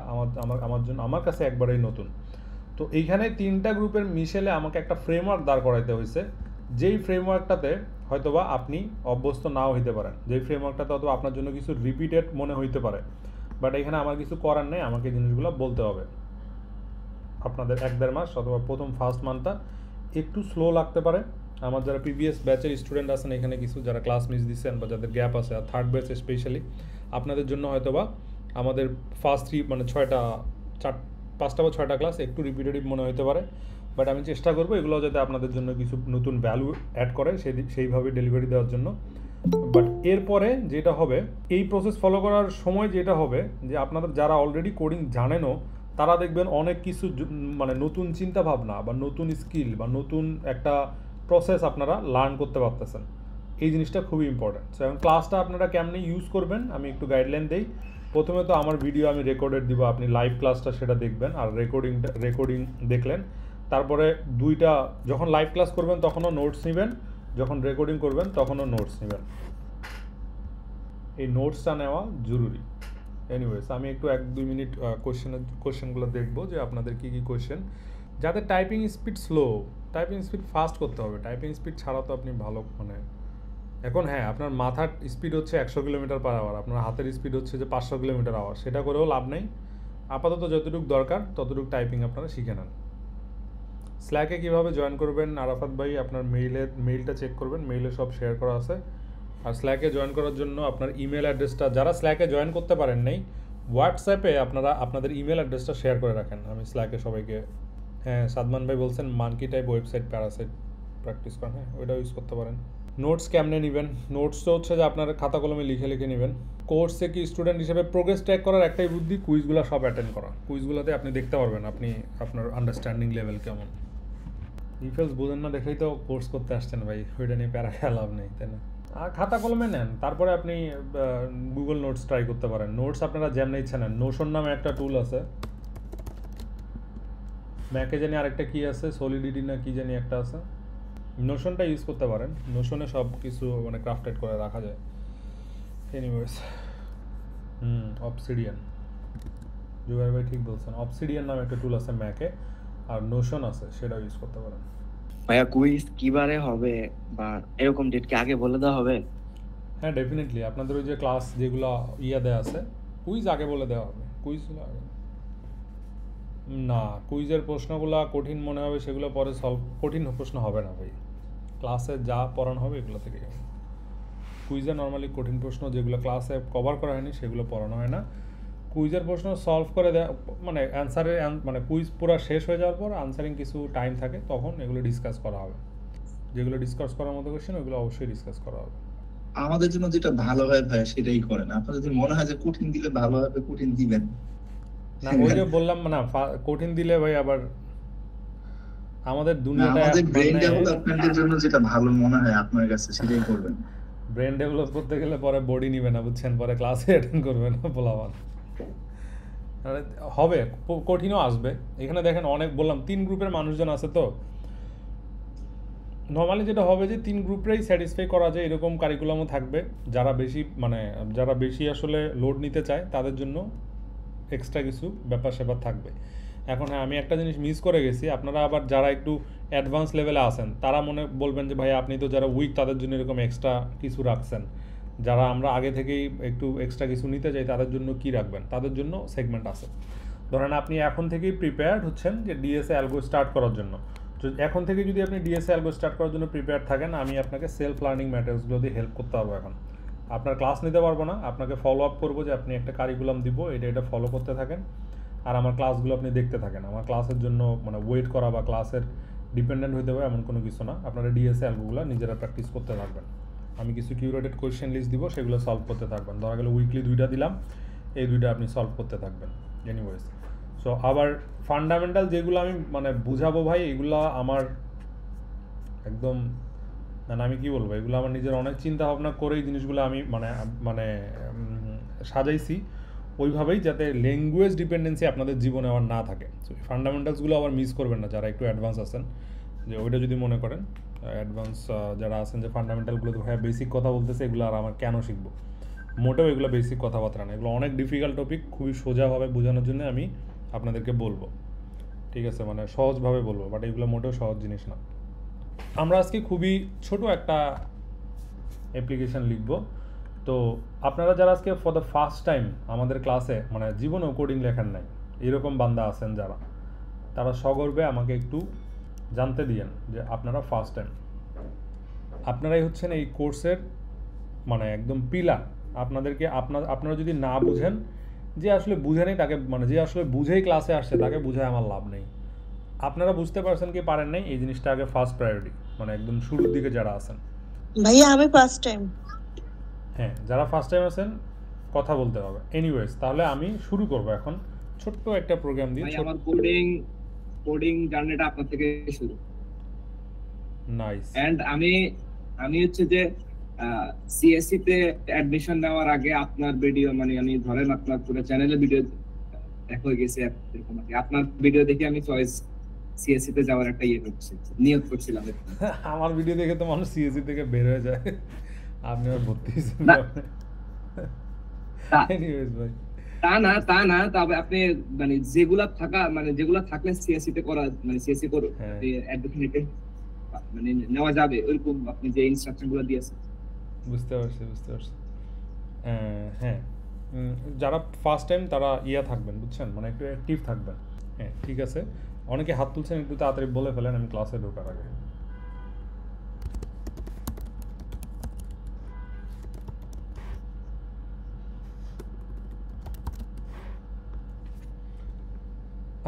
আমার কাছে একবারেই নতুন। তো এইখানে 3টা গ্রুপের মিশেলে আমাকে একটা ফ্রেমওয়ার্ক দাঁড় করাইতে হয়েছে, যেই ফ্রেমওয়ার্কটাতে হয়তোবা আপনি অভ্যস্ত নাও হইতে পারেন, যেই ফ্রেমওয়ার্কটাতে হয়তো আপনার জন্য কিছু রিপিটেড মনে হইতে পারে, বাট এখানে আমার কিছু করার নেই, আমাকে জিনিসগুলো বলতে হবে। আপনাদের 1-1.5 মাস অথবা প্রথম ফার্স্ট মান্থটা একটু স্লো লাগতে পারে। আমার যারা প্রিভিয়াস ব্যাচের স্টুডেন্ট আছেন এখানে কিছু, যারা ক্লাস মিস দিচ্ছেন বা যাদের গ্যাপ আছে, আর থার্ড ব্যাচ স্পেশালি আপনাদের জন্য হয়তো বা আমাদের ফার্স্ট 3 মানে 5টা বা 6টা ক্লাস একটু রিপিটেটিভ মনে হতে পারে, বাট আমি চেষ্টা করবো এগুলো যাতে আপনাদের জন্য কিছু নতুন ভ্যালু অ্যাড করে সেইভাবে ডেলিভারি দেওয়ার জন্য। বাট এরপরে যেটা হবে, এই প্রসেস ফলো করার সময় যেটা হবে যে আপনাদের যারা অলরেডি কোডিং জানেনও তারা দেখবেন অনেক কিছু মানে নতুন চিন্তা ভাবনা বা নতুন স্কিল বা নতুন একটা প্রসেস আপনারা লার্ন করতে পারতেছেন। এই জিনিসটা খুবই ইম্পর্ট্যান্ট। সো এখন ক্লাসটা আপনারা কেমনি ইউজ করবেন আমি একটু গাইডলাইন দিই। প্রথমে তো আমার ভিডিও আমি রেকর্ডেড দিব, আপনি লাইভ ক্লাসটা সেটা দেখবেন, আর রেকর্ডিং দেখলেন। তারপরে যখন লাইভ ক্লাস করবেন তখনও নোটস নেবেন, যখন রেকর্ডিং করবেন তখনও নোটস নেবেন। এই নোটসটা নেওয়া জরুরি। এনিওয়েজ আমি একটু 1-2 মিনিট কোয়েশ্চেনগুলো দেখবো যে আপনাদের কী কী কোয়েশ্চেন। যাদের typing speed slow, typing speed fast করতে হবে। টাইপিং স্পিড ছাড়া তো আপনি ভালো মানে এখন হ্যাঁ আপনার মাথার স্পিড হচ্ছে 100 কিলোমিটার/আওয়ার, আপনার হাতের স্পিড হচ্ছে যে 500 কিলোমিটার/আওয়ার, সেটা করেও লাভ নেই। আপাতত যতটুকু দরকার ততটুকু টাইপিং আপনারা শিখে নেন। স্ল্যাকে কীভাবে জয়েন করবেন আরাফাত ভাই, আপনার মেইলটা চেক করবেন, মেইলে সব শেয়ার করা আছে। আর স্ল্যাকে জয়েন করার জন্য আপনার ইমেল অ্যাড্রেসটা, যারা স্ল্যাকে জয়েন করতে পারেন নাই, হোয়াটসঅ্যাপে আপনারা আপনাদের ইমেল অ্যাড্রেসটা শেয়ার করে রাখেন। আমি স্ল্যাকে সবাইকে, হ্যাঁ সাদমান ভাই বলছেন monkey type website Parasite practice করেন, হ্যাঁ ওইটাও ইউজ করতে পারেন। নোটস কেমনে নেবেন? নোটস তো হচ্ছে যে আপনার খাতা কলমে লিখে নেবেন। কোর্সে কি স্টুডেন্ট হিসেবে প্রোগ্রেস ট্র্যাক করার একটাই বুদ্ধি, কুইজগুলো সব অ্যাটেন্ড করা। কুইজগুলোতে আপনি দেখতে পারবেন আপনি আপনার আন্ডারস্ট্যান্ডিং লেভেল কেমন। ডিফেন্স বোঝেন না দেখেই তো কোর্স করতে আসছেন ভাই, ওইটা নিয়ে প্যারা খেলা লাভ নেই, তাই না? আর খাতা কলমে নেন, তারপরে আপনি গুগল নোটস ট্রাই করতে পারেন। নোটস আপনারা যেমন ইচ্ছা নেন। নোশন নামে একটা টুল আছে, ম্যাকে জানি আরেকটা কি আছে, সলিডিটি না কি জানি একটা আছে, নোশনটা ইউজ করতে পারেন। নোশনে সব কিছু মানে ক্রাফটেড করে রাখা যায়। এনিওয়েজ অবসিডিয়ান, জুবাইর ভাই ঠিক বলছেন, অবসিডিয়ান নামে একটা টুল আছে ম্যাকে, আর নোশন আছে, সেটাও ইউজ করতে পারেন। ভাইয়া কুইজ কিবারে হবে বা এরকম ডেট কি আগে বলে দেওয়া হবে? হ্যাঁ ডেফিনেটলি, আপনাদের ওই যে ক্লাস যেগুলো দেওয়া আছে কুইজ আগে বলে দেওয়া হবে। কুইজগুলো আগে না, কুইজের প্রশ্নগুলো কঠিন মনে হবে সেগুলো পরে সলভ, কঠিন প্রশ্ন হবে না ভাই, ক্লাসে যা পড়ানো হবে এগুলো থেকে। কুইজে নর্মালি কঠিন প্রশ্ন যেগুলো ক্লাসে কভার করা হয়নি সেগুলো পড়ানো হয় না। কুইজের প্রশ্ন সলভ করে দেওয়া মানে অ্যান্সারের মানে কুইজ পুরো শেষ হয়ে যাওয়ার পর আনসারিং কিছু টাইম থাকে, তখন এগুলো ডিসকাস করা হবে। যেগুলো ডিসকাস করার মতো কোয়েশ্চেন ওগুলো অবশ্যই ডিসকাস করা হবে। আমাদের জন্য যেটা ভালো হয় ভাই সেটাই করেন। আপনার যদি মনে হয় যে কঠিন দিলে ভালো হবে, কঠিন দিবেন না। ওই যে বললাম না, কঠিন দিলে ভাই আবার আমাদের দুনিয়াটা, আমাদের ব্রেন ডেভেলপমেন্টের জন্য যেটা ভালো মনে হয় আপনার কাছে সেটাই করবেন। ব্রেন ডেভেলপ করতে গেলে পরে বডি নিবে না, বুঝছেন, পরে ক্লাসে অ্যাটেন্ড করবে না বলাবান হবে, কঠিনও আসবে। এখানে দেখেন অনেক বললাম 3 গ্রুপের মানুষজন আছে, তো নর্মালি যেটা হবে যে 3 গ্রুপেই স্যাটিসফাই করা যায় এরকম কারিকুলামও থাকবে। যারা বেশি আসলে লোড নিতে চায় তাদের জন্য এক্সট্রা কিছু ব্যাপার থাকবে। এখন হ্যাঁ আমি একটা জিনিস মিস করে গেছি, আপনারা আবার যারা একটু অ্যাডভান্স লেভেলে আছেন তারা বলবেন যে ভাই আপনি তো যারা উইক তাদের জন্য এরকম এক্সট্রা কিছু রাখছেন, যারা আমরা আগে থেকেই একটু এক্সট্রা কিছু নিতে চাই তাদের জন্য কি রাখবেন? তাদের জন্য সেগমেন্ট আছে। ধরেন আপনি এখন থেকেই প্রিপেয়ার্ড হচ্ছেন যে ডিএসএ অ্যালগো স্টার্ট করার জন্য, তো এখন থেকে যদি আপনি ডিএসএ অ্যালগো স্টার্ট করার জন্য প্রিপেয়ার থাকেন, আমি আপনাকে সেলফ লার্নিং ম্যাটেরিয়ালসগুলো দিয়ে হেল্প করতে পারবো। এখন আপনার ক্লাস নিতে পারবো না, আপনাকে ফলো আপ করবো যে আপনি একটা কারিকুলাম দিব, এটা ফলো করতে থাকেন, আর আমার ক্লাসগুলো আপনি দেখতে থাকেন। আমার ক্লাসের জন্য মানে ওয়েট করা বা ক্লাসের ডিপেন্ডেন্ট হইতে হবে এমন কোনো কিছু না। আপনারা ডিএসএ অ্যালগোগুলো নিজেরা প্র্যাকটিস করতে থাকবেন। আমি কিছু কিউরেটেড কোয়েশ্চেন লিস্ট দিব, সেগুলো সলভ করতে থাকবেন। ধরা গেলে উইকলি 2টা দিলাম, এই 2টা আপনি সলভ করতে থাকবেন। এনিওয়েজ, সো আবার ফান্ডামেন্টাল যেগুলো আমি মানে বুঝাবো ভাই, এগুলো আমার একদম মানে আমি কি বলবো, এগুলো আমার নিজের অনেক চিন্তা ভাবনা করেই জিনিসগুলো আমি মানে সাজাইছি ওইভাবেই, যাতে ল্যাঙ্গুয়েজ ডিপেন্ডেন্সি আপনাদের জীবনে আবার না থাকে। সো ফান্ডামেন্টালসগুলো আবার মিস করবেন না যারা একটু অ্যাডভান্স আছেন, যে ওইটা যদি মনে করেন অ্যাডভান্স যারা আছেন যে ফান্ডামেন্টালগুলো তো হ্যাঁ বেসিক কথা বলতেছে, এগুলো আর আমার কেন শিখবো? মোটেও এগুলো বেসিক কথাবার্তা না, এগুলো অনেক ডিফিকাল্ট টপিক। খুবই সোজাভাবে বোঝানোর জন্য আমি আপনাদেরকে বলবো, ঠিক আছে, মানে সহজভাবে বলবো, বাট এগুলো মোটেও সহজ জিনিস না। আমরা আজকে খুবই ছোট একটা অ্যাপ্লিকেশান লিখব, তো আপনারা যারা আজকে ফর দ্য ফার্স্ট টাইম আমাদের ক্লাসে মানে জীবনেও কোডিং লেখার নাই এরকম বান্দা আছেন যারা, তারা সগর্বে আমাকে একটু জানতে দিয়েন যে আপনারা ফার্স্ট টাইম, আপনারাই হচ্ছেন এই কোর্সের মানে একদম পিলার। আপনাদেরকে আপনারা যদি না বুঝেন, যে আসলে বুঝে নেই তাকে, মানে যে আসলে বুঝেই ক্লাসে আসছে তাকে বুঝায় আমার লাভ নেই। আপনারা বুঝতে পারছেন কি পারেন নাই, এই জিনিসটা আগে ফার্স্ট প্রায়োরিটি, মানে একদম শুরুর দিকে যারা আছেন। ভাইয়া আমি ফার্স্ট টাইম। হ্যাঁ, যারা ফার্স্ট টাইম আছেন কথা বলতে হবে। এনিওয়েজ, তাহলে আমি শুরু করব এখন ছোট্ট একটা প্রোগ্রাম দিয়ে। ভাই আমার কোডিং জার্নিটা আপনার থেকে শুরু। নাইস। এন্ড আমি হচ্ছে যে সিএসসি তে অ্যাডমিশন নেওয়ার আগে আপনার ভিডিও, মানে আমি ধরেন আপনার পুরো চ্যানেলে ভিডিও দেখা হয়ে গেছে এরকম আর কি। আপনার ভিডিও দেখে আমি চয়েস সিএসসি তে যাওয়ার একটা নিয়ত করছিলাম। আমার ভিডিও দেখে তো মানুষ সিএসসি থেকে বের হয়ে যায়, আপনি আর ভর্তি হয়েছেন। এনিওয়েজ ভাই, তা না তবে আপনি মানে যেগুলা থাকলে সিএসসি তে করা, মানে সিএসসি করো অ্যাডমিশন মানে নেওয়া যাবে, ওইরকম আপনি যে ইনস্ট্রাকশন গুলো দিয়েছেন। বুঝতে পারছি। হ্যাঁ, যারা ফার্স্ট টাইম তারা থাকবেন, বুঝছেন, মানে একটু অ্যাক্টিভ থাকবেন। হ্যাঁ ঠিক আছে, অনেকে হাত তুলছেন, একটু তাড়াতাড়ি বলে ফেলেন আমি ক্লাসে ঢোকার আগে।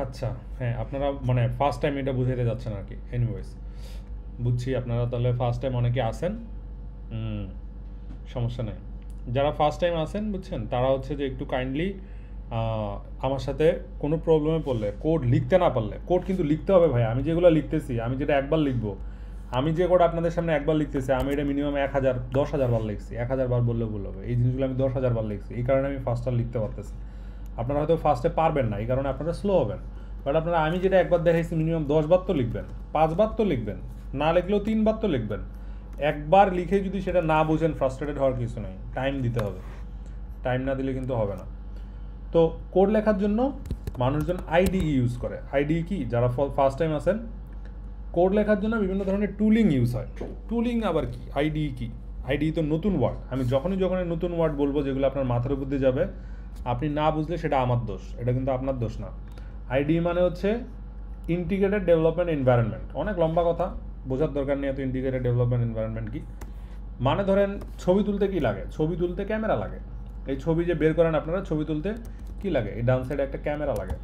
আচ্ছা, হ্যাঁ আপনারা মানে ফার্স্ট টাইম এটা বুঝাইতে যাচ্ছেন আর কি। এনিওয়েজ বুঝছি, আপনারা তাহলে ফার্স্ট টাইম অনেকে আসেন, সমস্যা নেই। যারা ফার্স্ট টাইম আসেন বুঝছেন, তারা হচ্ছে যে একটু কাইন্ডলি আমার সাথে কোনো প্রবলেমে পড়লে, কোড লিখতে না পারলে, কোড কিন্তু লিখতে হবে ভাই। আমি যেগুলো লিখতেছি, আমি যেটা একবার লিখবো, আমি যে কোড আপনাদের সামনে একবার লিখতেছি, আমি এটা মিনিমাম 10,000 বার লিখছি। 1000 বার বললেও ভুল হবে, এই জিনিসগুলো আমি 10,000 বার লিখছি, এই কারণে আমি ফার্স্টটা লিখতে পারতেছি। আপনারা হয়তো ফার্স্টে পারবেন না, এই কারণে আপনারা স্লো হবেন। বাট আপনারা আমি যেটা একবার দেখাইছি মিনিমাম 10 বার তো লিখবেন, 5 বার তো লিখবেন, না লিখলেও 3 বার তো লিখবেন। একবার লিখে যদি সেটা না বুঝেন, ফ্রাস্ট্রেটেড হওয়ার কিছু নেই, টাইম দিতে হবে। টাইম না দিলে কিন্তু হবে না। তো কোড লেখার জন্য মানুষজন আইডিই ইউজ করে। আইডিই কি, যারা ফার্স্ট টাইম আসেন, কোড লেখার জন্য বিভিন্ন ধরনের টুলিং ইউজ হয়। টুলিং আবার কি, আইডিই কি? আইডিই তো নতুন ওয়ার্ড। আমি যখনই নতুন ওয়ার্ড বলবো যেগুলো আপনার মাথার উপর দিয়ে যাবে, আপনি না বুঝলে সেটা আমার দোষ, এটা কিন্তু আপনার দোষ না। আইডি মানে হচ্ছে ইন্টিগ্রেটেড ডেভেলপমেন্ট এনভায়রনমেন্ট। অনেক লম্বা কথা, বোঝার দরকার নেই এত ইন্টিগ্রেটেড ডেভেলপমেন্ট এনভায়রনমেন্ট কি। মানে ধরেন ছবি তুলতে কি লাগে? ছবি তুলতে ক্যামেরা লাগে। এই ছবি যে বের করেন আপনারা, ছবি তুলতে কি লাগে? এই ডান সাইডে একটা ক্যামেরা লাগে।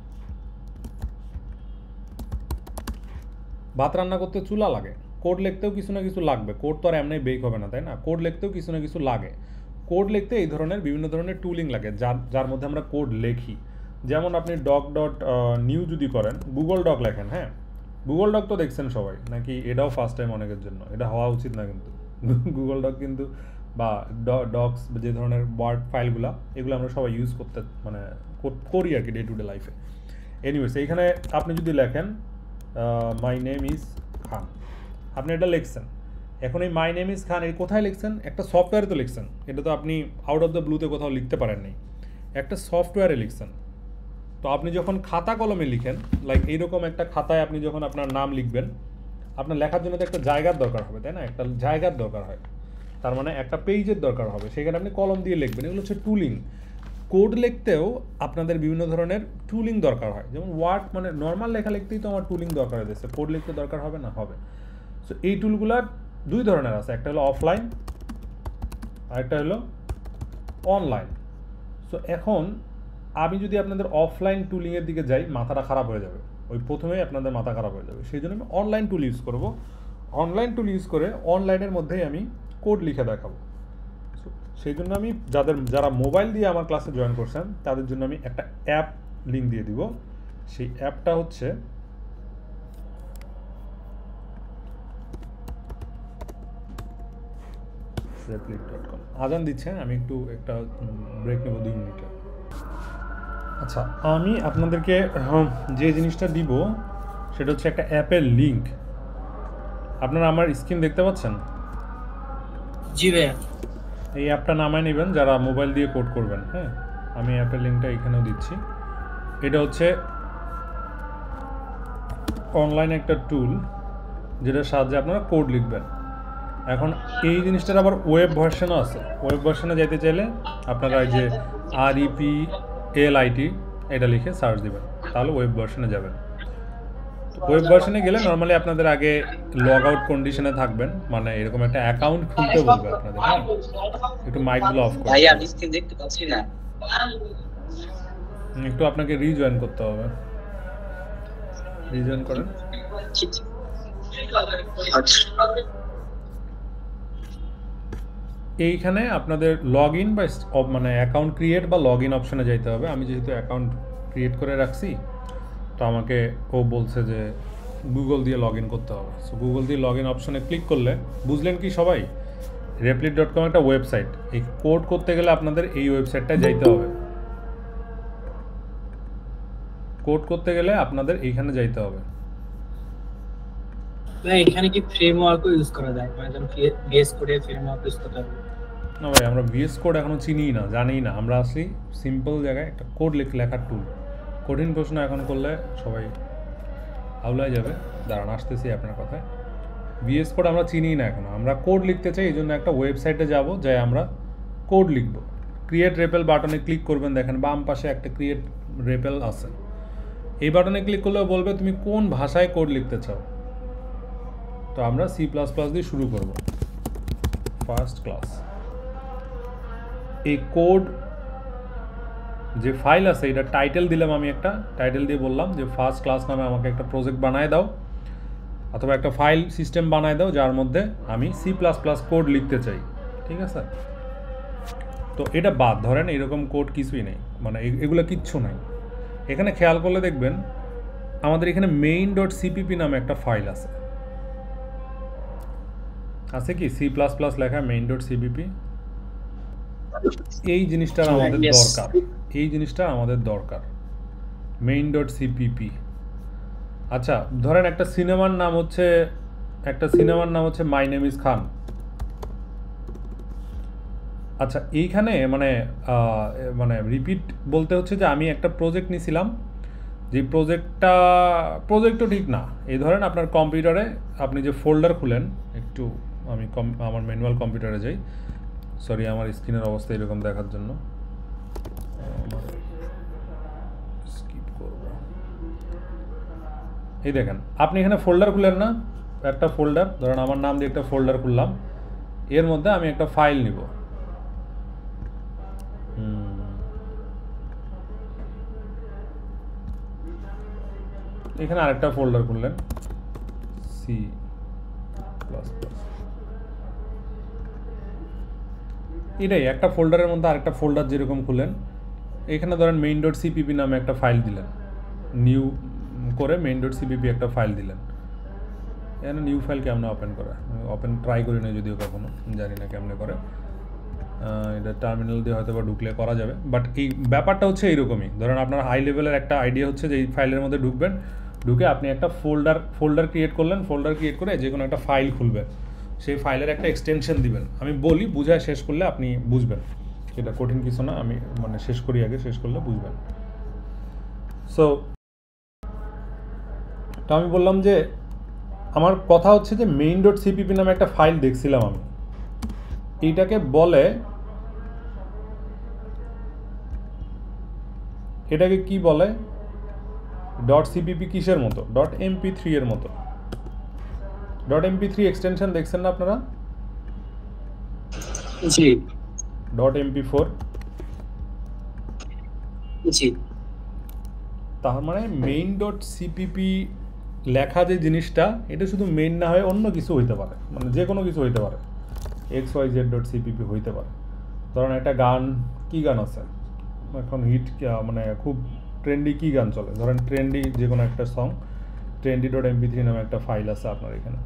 ভাত রান্না করতে চুলা লাগে। কোড লিখতেও কিছু না কিছু লাগবে, কোড তো আর এমনি বেক হবে না, তাই না? কোড লিখতেও কিছু না কিছু লাগে। কোড লিখতে এই ধরনের বিভিন্ন ধরনের টুলিং লাগে, যার মধ্যে আমরা কোড লিখি। যেমন আপনি doc.new যদি করেন, গুগল ডক লেখেন, হ্যাঁ গুগল ডক তো দেখছেন সবাই নাকি? এটাও ফার্স্ট টাইম অনেকের জন্য, এটা হওয়া উচিত না কিন্তু। গুগল ডক কিন্তু বা ডক্স যে ধরনের ওয়ার্ড ফাইলগুলো, এগুলো আমরা সবাই ইউজ করতে মানে করি আর কি ডে টু ডে লাইফে। এনিওয়েজ, এইখানে আপনি যদি লেখেন মাই নেম ইজ খান, আপনি এটা লিখছেন। এখন এই মাই নেম ইজ খান এই কোথায় লিখছেন? একটা সফটওয়্যারে তো লিখছেন, এটা তো আপনি আউট অফ দ্য ব্লুতে কোথাও লিখতে পারেন নাই, একটা সফটওয়্যারে লিখছেন। তো আপনি যখন খাতা কলমে লিখেন, লাইক এইরকম একটা খাতায় আপনি যখন আপনার নাম লিখবেন, আপনার লেখার জন্য তো একটা জায়গার দরকার হবে, তাই না? একটা জায়গার দরকার হয়, তার মানে একটা পেজের দরকার হবে, সেখানে আপনি কলম দিয়ে লিখবেন। এগুলো হচ্ছে টুলিং। কোড লিখতেও আপনাদের বিভিন্ন ধরনের টুলিং দরকার হয়। যেমন ওয়ার্ড মানে নর্মাল লেখা লিখতেই তো আমার টুলিং দরকার হয়েছে, কোড লিখতে দরকার হবে না? হবে। সো এই টুলগুলো দুই ধরনের আছে, একটা হলো অফলাইন আর একটা হলো অনলাইন। সো এখন আমি যদি আপনাদের অফলাইন টুলিংয়ের দিকে যাই, মাথাটা খারাপ হয়ে যাবে, ওই প্রথমেই আপনাদের মাথা খারাপ হয়ে যাবে। সেই জন্য আমি অনলাইন টুল ইউজ করব। অনলাইন টুল ইউজ করে অনলাইনের মধ্যেই আমি কোড লিখে দেখাবো। সেই জন্য আমি যারা মোবাইল দিয়ে আমার ক্লাসে জয়েন করছেন, তাদের জন্য আমি একটা অ্যাপ লিঙ্ক দিয়ে দিব। সেই অ্যাপটা হচ্ছে replit.com। আজান দিচ্ছে, আমি একটা ব্রেক নেব 2 মিনিটের। আচ্ছা, আমি আপনাদেরকে যে জিনিসটা দিব সেটা হচ্ছে একটা অ্যাপের লিঙ্ক। আপনারা আমার স্ক্রিন দেখতে পাচ্ছেন? জি ভাইয়া। এই অ্যাপটা নামায় নেবেন যারা মোবাইল দিয়ে কোড করবেন। হ্যাঁ, আমি অ্যাপের লিঙ্কটা এখানেও দিচ্ছি। এটা হচ্ছে অনলাইন একটা টুল, যেটার সাহায্যে আপনারা কোড লিখবেন। এখন এই জিনিসটার আবার ওয়েব ভার্সনও আছে। ওয়েব ভার্সনে যেতে চাইলে আপনারা এই যে REPLIT এটা লিখে সার্চ দিবেন, তাহলে ওয়েব ভার্সনে যাবেন। ওয়েব ভার্সনে গেলে নর্মালি আপনাদের আগে লগ আউট কন্ডিশনে থাকবেন, মানে এরকম একটা অ্যাকাউন্ট খুলতে বলবে আপনাদের। হ্যাঁ, একটু মাইকগুলো অফ করুন। ভাইয়া আমি স্ক্রিন দেখতে পাচ্ছি না। একটু আপনাকে রিজয়েন করতে হবে। রিজয়েন করেন। এইখানে আপনাদের লগ ইন বা মানে অ্যাকাউন্ট ক্রিয়েট বা লগ ইন অপশনে যাইতে হবে। আমি যেহেতু অ্যাকাউন্ট ক্রিয়েট করে রাখছি, তো আমাকে ও বলছে যে গুগল দিয়ে লগ ইন করতে হবে। সো গুগল দিয়ে লগ ইন অপশনে ক্লিক করলে, বুঝলেন কি সবাই, replit.com একটা ওয়েবসাইট। এই কোড করতে গেলে আপনাদের এই ওয়েবসাইটটায় যাইতে হবে। কোড করতে গেলে আপনাদের এইখানে যাইতে হবে। ভাই এখানে কি ফ্রেমওয়ার্কও ইউজ করা যায়? মানে ধরুন VS কোডে ফ্রেমওয়ার্ক ইউজ করতে হবে? না ভাই, আমরা VS কোড এখনো চিনিই না, জানিই না। আমরা আসি সিম্পল জায়গায় একটা কোড লেখার টুল। কঠিন প্রশ্ন এখন করলে সবাই আউলায় যাবে। দাঁড়ান, আসতেছি আপনার কথায়। VS কোড আমরা চিনিই না এখনো। আমরা কোড লিখতে চাই, এই জন্য একটা ওয়েবসাইটে যাব, যাই আমরা কোড লিখব। ক্রিয়েট রেপেল বাটনে ক্লিক করবেন, দেখেন বাম পাশে একটা ক্রিয়েট রেপেল আছে। এই বাটনে ক্লিক করলে বলবে তুমি কোন ভাষায় কোড লিখতে চাও। তো আমরা C++ দিয়ে শুরু করব, ফার্স্ট ক্লাস। এই কোড যে ফাইল আছে, এটা টাইটেল দিলাম। আমি একটা টাইটেল দিয়ে বললাম যে ফার্স্ট ক্লাস নামে আমাকে একটা প্রজেক্ট বানায় দাও, অথবা একটা ফাইল সিস্টেম বানায় দাও যার মধ্যে আমি C++ কোড লিখতে চাই। ঠিক আছে? তো এটা বাদ, ধরেন এরকম কোড কিছুই নেই, মানে এগুলো কিচ্ছু নাই। এখানে খেয়াল করলে দেখবেন আমাদের এখানে main.cpp নামে একটা ফাইল আছে। আছে কি C++ লেখা main.cpp? এই জিনিসটার আমাদের দরকার, এই জিনিসটা আমাদের দরকার, main.cpp। আচ্ছা, ধরেন একটা সিনেমার নাম হচ্ছে মাই নেম ইজ খান। আচ্ছা, এইখানে মানে রিপিট বলতে হচ্ছে যে আমি একটা প্রজেক্ট নিয়েছিলাম, যে প্রজেক্টও ঠিক না। এই ধরেন আপনার কম্পিউটারে আপনি যে ফোল্ডার খুলেন, একটু আমি আমার ম্যানুয়াল কম্পিউটারে যাই। সরি, আমার স্ক্রিনের অবস্থা এরকম দেখার জন্য স্কিপ করব। এই দেখেন, আপনি এখানে ফোল্ডার খুলেন না, একটা ফোল্ডার ধরেন আমার নাম দিয়ে একটা ফোল্ডার খুললাম। এর মধ্যে আমি একটা ফাইল নিব। এখানে আরেকটা ফোল্ডার খুললেন, C++। এটাই একটা ফোল্ডারের মধ্যে আরেকটা ফোল্ডার যেরকম খুলেন, এখানে ধরেন main.cpp নামে একটা ফাইল দিলেন, নিউ করে main.cpp একটা ফাইল দিলেন। এখানে নিউ ফাইল কেমনে ওপেন করে, ওপেন ট্রাই করি না যদিও কখনো, জানি না কেমনে করে। এটা টার্মিনাল দিয়ে হয়তো বা ঢুকলে করা যাবে, বাট এই ব্যাপারটা হচ্ছে এইরকমই। ধরেন আপনার হাই লেভেলের একটা আইডিয়া হচ্ছে যে এই ফাইলের মধ্যে ঢুকবেন, ঢুকে আপনি একটা ফোল্ডার ক্রিয়েট করলেন। ফোল্ডার ক্রিয়েট করে যে কোনো একটা ফাইল খুলবেন, সেই ফাইলের একটা এক্সটেনশন দিবেন। আমি বলি, বুঝায় শেষ করলে আপনি বুঝবেন, এটা কঠিন কিছু না। আমি মানে শেষ করি আগে, শেষ করলে বুঝবেন। সো তো আমি বললাম যে আমার কথা হচ্ছে যে main.cpp নামে একটা ফাইল দেখছিলাম আমি। এইটাকে বলে, এটাকে কি বলে, .cpp কিসের মতো, .mp3 এর মতো। .mp3 এক্সটেনশন দেখছেন না আপনারা? জি .mp4। জি। তার মানে main.cpp লেখা যে জিনিসটা, এটা শুধু মেইন না হয়ে অন্য কিছু হইতে পারে, মানে যে কোনো কিছু হইতে পারে, xyz.cpp হইতে পারে। ধরেন একটা গান, কি গান আছে এখন হিট, মানে খুব ট্রেন্ডি কি গান চলে, ধরেন ট্রেন্ডি যে কোনো একটা সং, trendy.mp3 নামে একটা ফাইল আছে আপনার এখানে।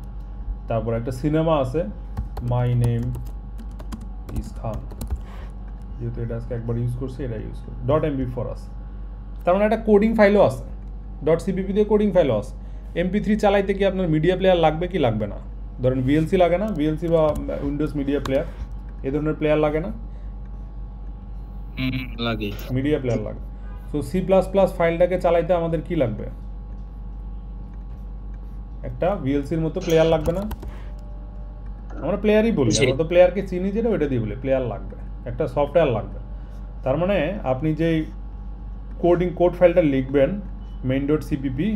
তারপর একটা সিনেমা আছে, মাই নেম ইজ খান, যেহেতু এটা আজকে একবার ইউজ করছি, এটা ইউজ করি। .mp4 আছে, তার মানে একটা কোডিং ফাইলও আছে, .cpp দিয়ে কোডিং ফাইলও আছে। mp3 চালাইতে কি আপনার মিডিয়া প্লেয়ার লাগবে কি লাগবে না? ধরেন VLC লাগে না, VLC বা উইন্ডোজ মিডিয়া প্লেয়ার, এই ধরনের প্লেয়ার লাগে না? লাগে, মিডিয়া প্লেয়ার লাগে। সো C++ ফাইলটাকে চালাইতে আমাদের কি লাগবে? একটা VLCর মতো প্লেয়ার লাগবে না? আমরা প্লেয়ারই বলি, জি। আমরা তো প্লেয়ারকে চিনি যেটা ওইটা দিয়ে বলি প্লেয়ার লাগবে, একটা সফটওয়্যার লাগবে। তার মানে আপনি যেই কোড ফাইলটা লিখবেন main dot CPP,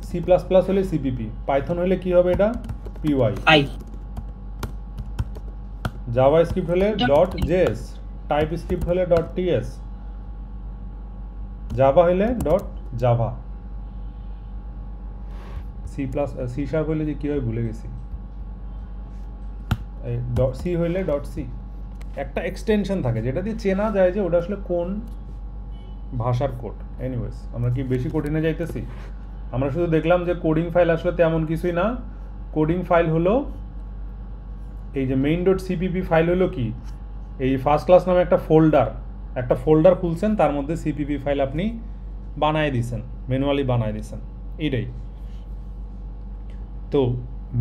C plus plus হলে সিপিপি, পাইথন হলে কি হবে এটা পিওয়াই, আই জাভা স্ক্রিপ্ট হলে ডট জেএস, টাইপ স্ক্রিপ্ট হলে ডট টিএস, জাভা হলে ডট জাভা, সি শার্প হলে যে কী হয় ভুলে গেছি, এই সি হইলে ডট সি, একটা এক্সটেনশন থাকে যেটা দিয়ে চেনা যায় যে ওটা আসলে কোন ভাষার কোড। এনিওয়েজ আমরা কি বেশি কঠিনে যাইতেছি? আমরা শুধু দেখলাম যে কোডিং ফাইল আসলে তেমন কিছুই না। কোডিং ফাইল হলো এই যে মেইন ডট সিপিপি ফাইল হলো কি, এই ফার্স্ট ক্লাস নামে একটা ফোল্ডার খুলছেন, তার মধ্যে সিপিপি ফাইল আপনি বানায় দিছেন, ম্যানুয়ালি বানায় দিছেন, এইটাই। তো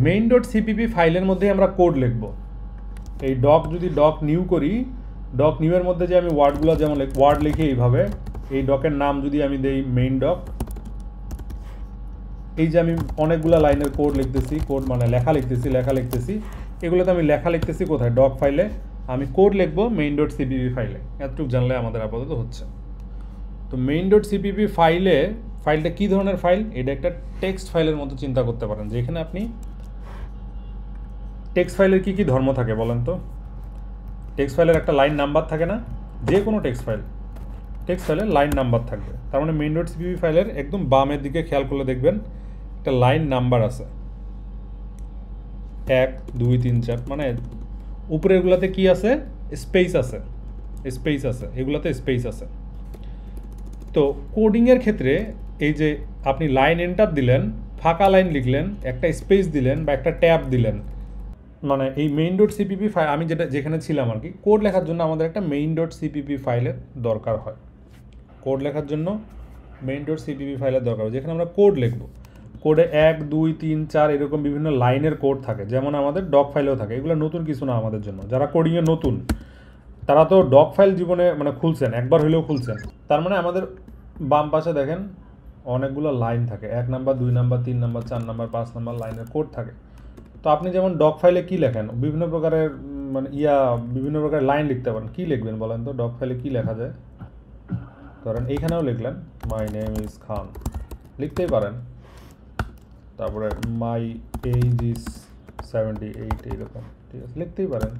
মেইন ডট সিপিপি ফাইলের মধ্যে আমরা কোড লিখব। এই যদি ডক নিউ করি, ডক নিউয়ের মধ্যে যে আমি ওয়ার্ডগুলো যেমন ওয়ার্ড লিখি এইভাবে, এই ডকের নাম যদি আমি দেই মেইন ডক, এই যে আমি অনেকগুলো লাইনের কোড লিখতেছি, কোড মানে লেখা লিখতেছি, এগুলোতে আমি লেখা লিখতেছি কোথায়? ডক ফাইলে। আমি কোড লিখবো মেইন ডট সিপিপি ফাইলে। এতটুকু জানলে আমাদের আপাতত হচ্ছে। তো মেইন ডট সিপিপি ফাইলটা কী ধরনের ফাইল? এটা একটা টেক্সট ফাইলের মতো চিন্তা করতে পারেন, যেখানে আপনি টেক্সট ফাইলের কী কী ধর্ম থাকে বলেন তো? টেক্সট ফাইলের একটা লাইন নাম্বার থাকে না? যে কোনো টেক্সট ফাইলের লাইন নাম্বার থাকবে। তার মানে মেইন ডট সিপিপি ফাইলের একদম বামের দিকে খেয়াল করলে দেখবেন একটা লাইন নাম্বার আছে, 1 2 3 4, মানে উপরেরগুলোতে কি আছে? স্পেস আছে, এগুলোতে স্পেস আছে। তো কোডিংয়ের ক্ষেত্রে এই যে আপনি লাইন এন্টার দিলেন, ফাঁকা লাইন লিখলেন, একটা স্পেস দিলেন বা একটা ট্যাব দিলেন, মানে এই মেইন ডট সিপিপি ফাইল, আমি যেখানে ছিলাম আর কি, কোড লেখার জন্য আমাদের একটা মেইন ডট সিপিপি ফাইলের দরকার হয়। কোড লেখার জন্য মেইন ডট সিপিপি ফাইলের দরকার হয়, যেখানে আমরা কোড লিখব। কোডে 1 2 3 4 এরকম বিভিন্ন লাইনের কোড থাকে, যেমন আমাদের ডক ফাইলেও থাকে। এগুলো নতুন কিছু না আমাদের জন্য। যারা কোডিংয়ে নতুন তারা তো ডক ফাইল জীবনে মানে খুলছেন, একবার হলেও খুলছেন। তার মানে আমাদের বাম পাশে দেখেন অনেকগুলো লাইন থাকে, 1 number 2 number 3 number 4 number 5 number লাইনের কোড থাকে। তো আপনি যেমন ডক ফাইলে কী লেখেন, বিভিন্ন প্রকারের মানে বিভিন্ন প্রকারের লাইন লিখতে পারেন। কী লিখবেন বলেন তো? ডক ফাইলে কী লেখা যায়? ধরেন এইখানেও লিখলেন মাই নেম ইজ খান, লিখতেই পারেন। তারপরে মাই এজ ইজ 78, এইরকম, ঠিক আছে, লিখতেই পারেন।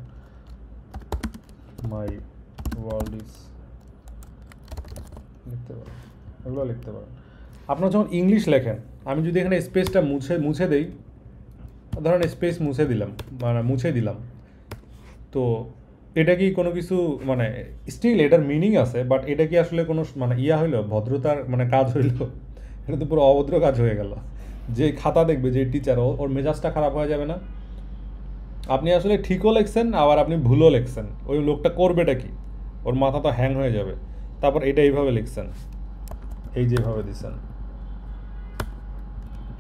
মাই ওয়ার্ল্ড ইজ, লিখতে পারেন, এগুলো লিখতে পারেন। আপনার যখন ইংলিশ লেখেন, আমি যদি এখানে স্পেসটা মুছে দেই, ধরেন স্পেস মুছে দিলাম, তো এটা কি কোনো কিছু মানে স্টিল এটার মিনিং আছে, বাট এটা কি আসলে কোনো মানে হইলো ভদ্রতার মানে কাজ হইলো? এটা তো পুরো অভদ্র কাজ হয়ে গেল। যে খাতা দেখবে, যে টিচার, ওর মেজাজটা খারাপ হয়ে যাবে না? আপনি আসলে ঠিকও লিখছেন, আবার আপনি ভুলও লিখছেন, ওই লোকটা করবেটা কি? ওর মাথা তো হ্যাং হয়ে যাবে। তারপর এটা এইভাবে লিখছেন, এই যেভাবে দিচ্ছেন,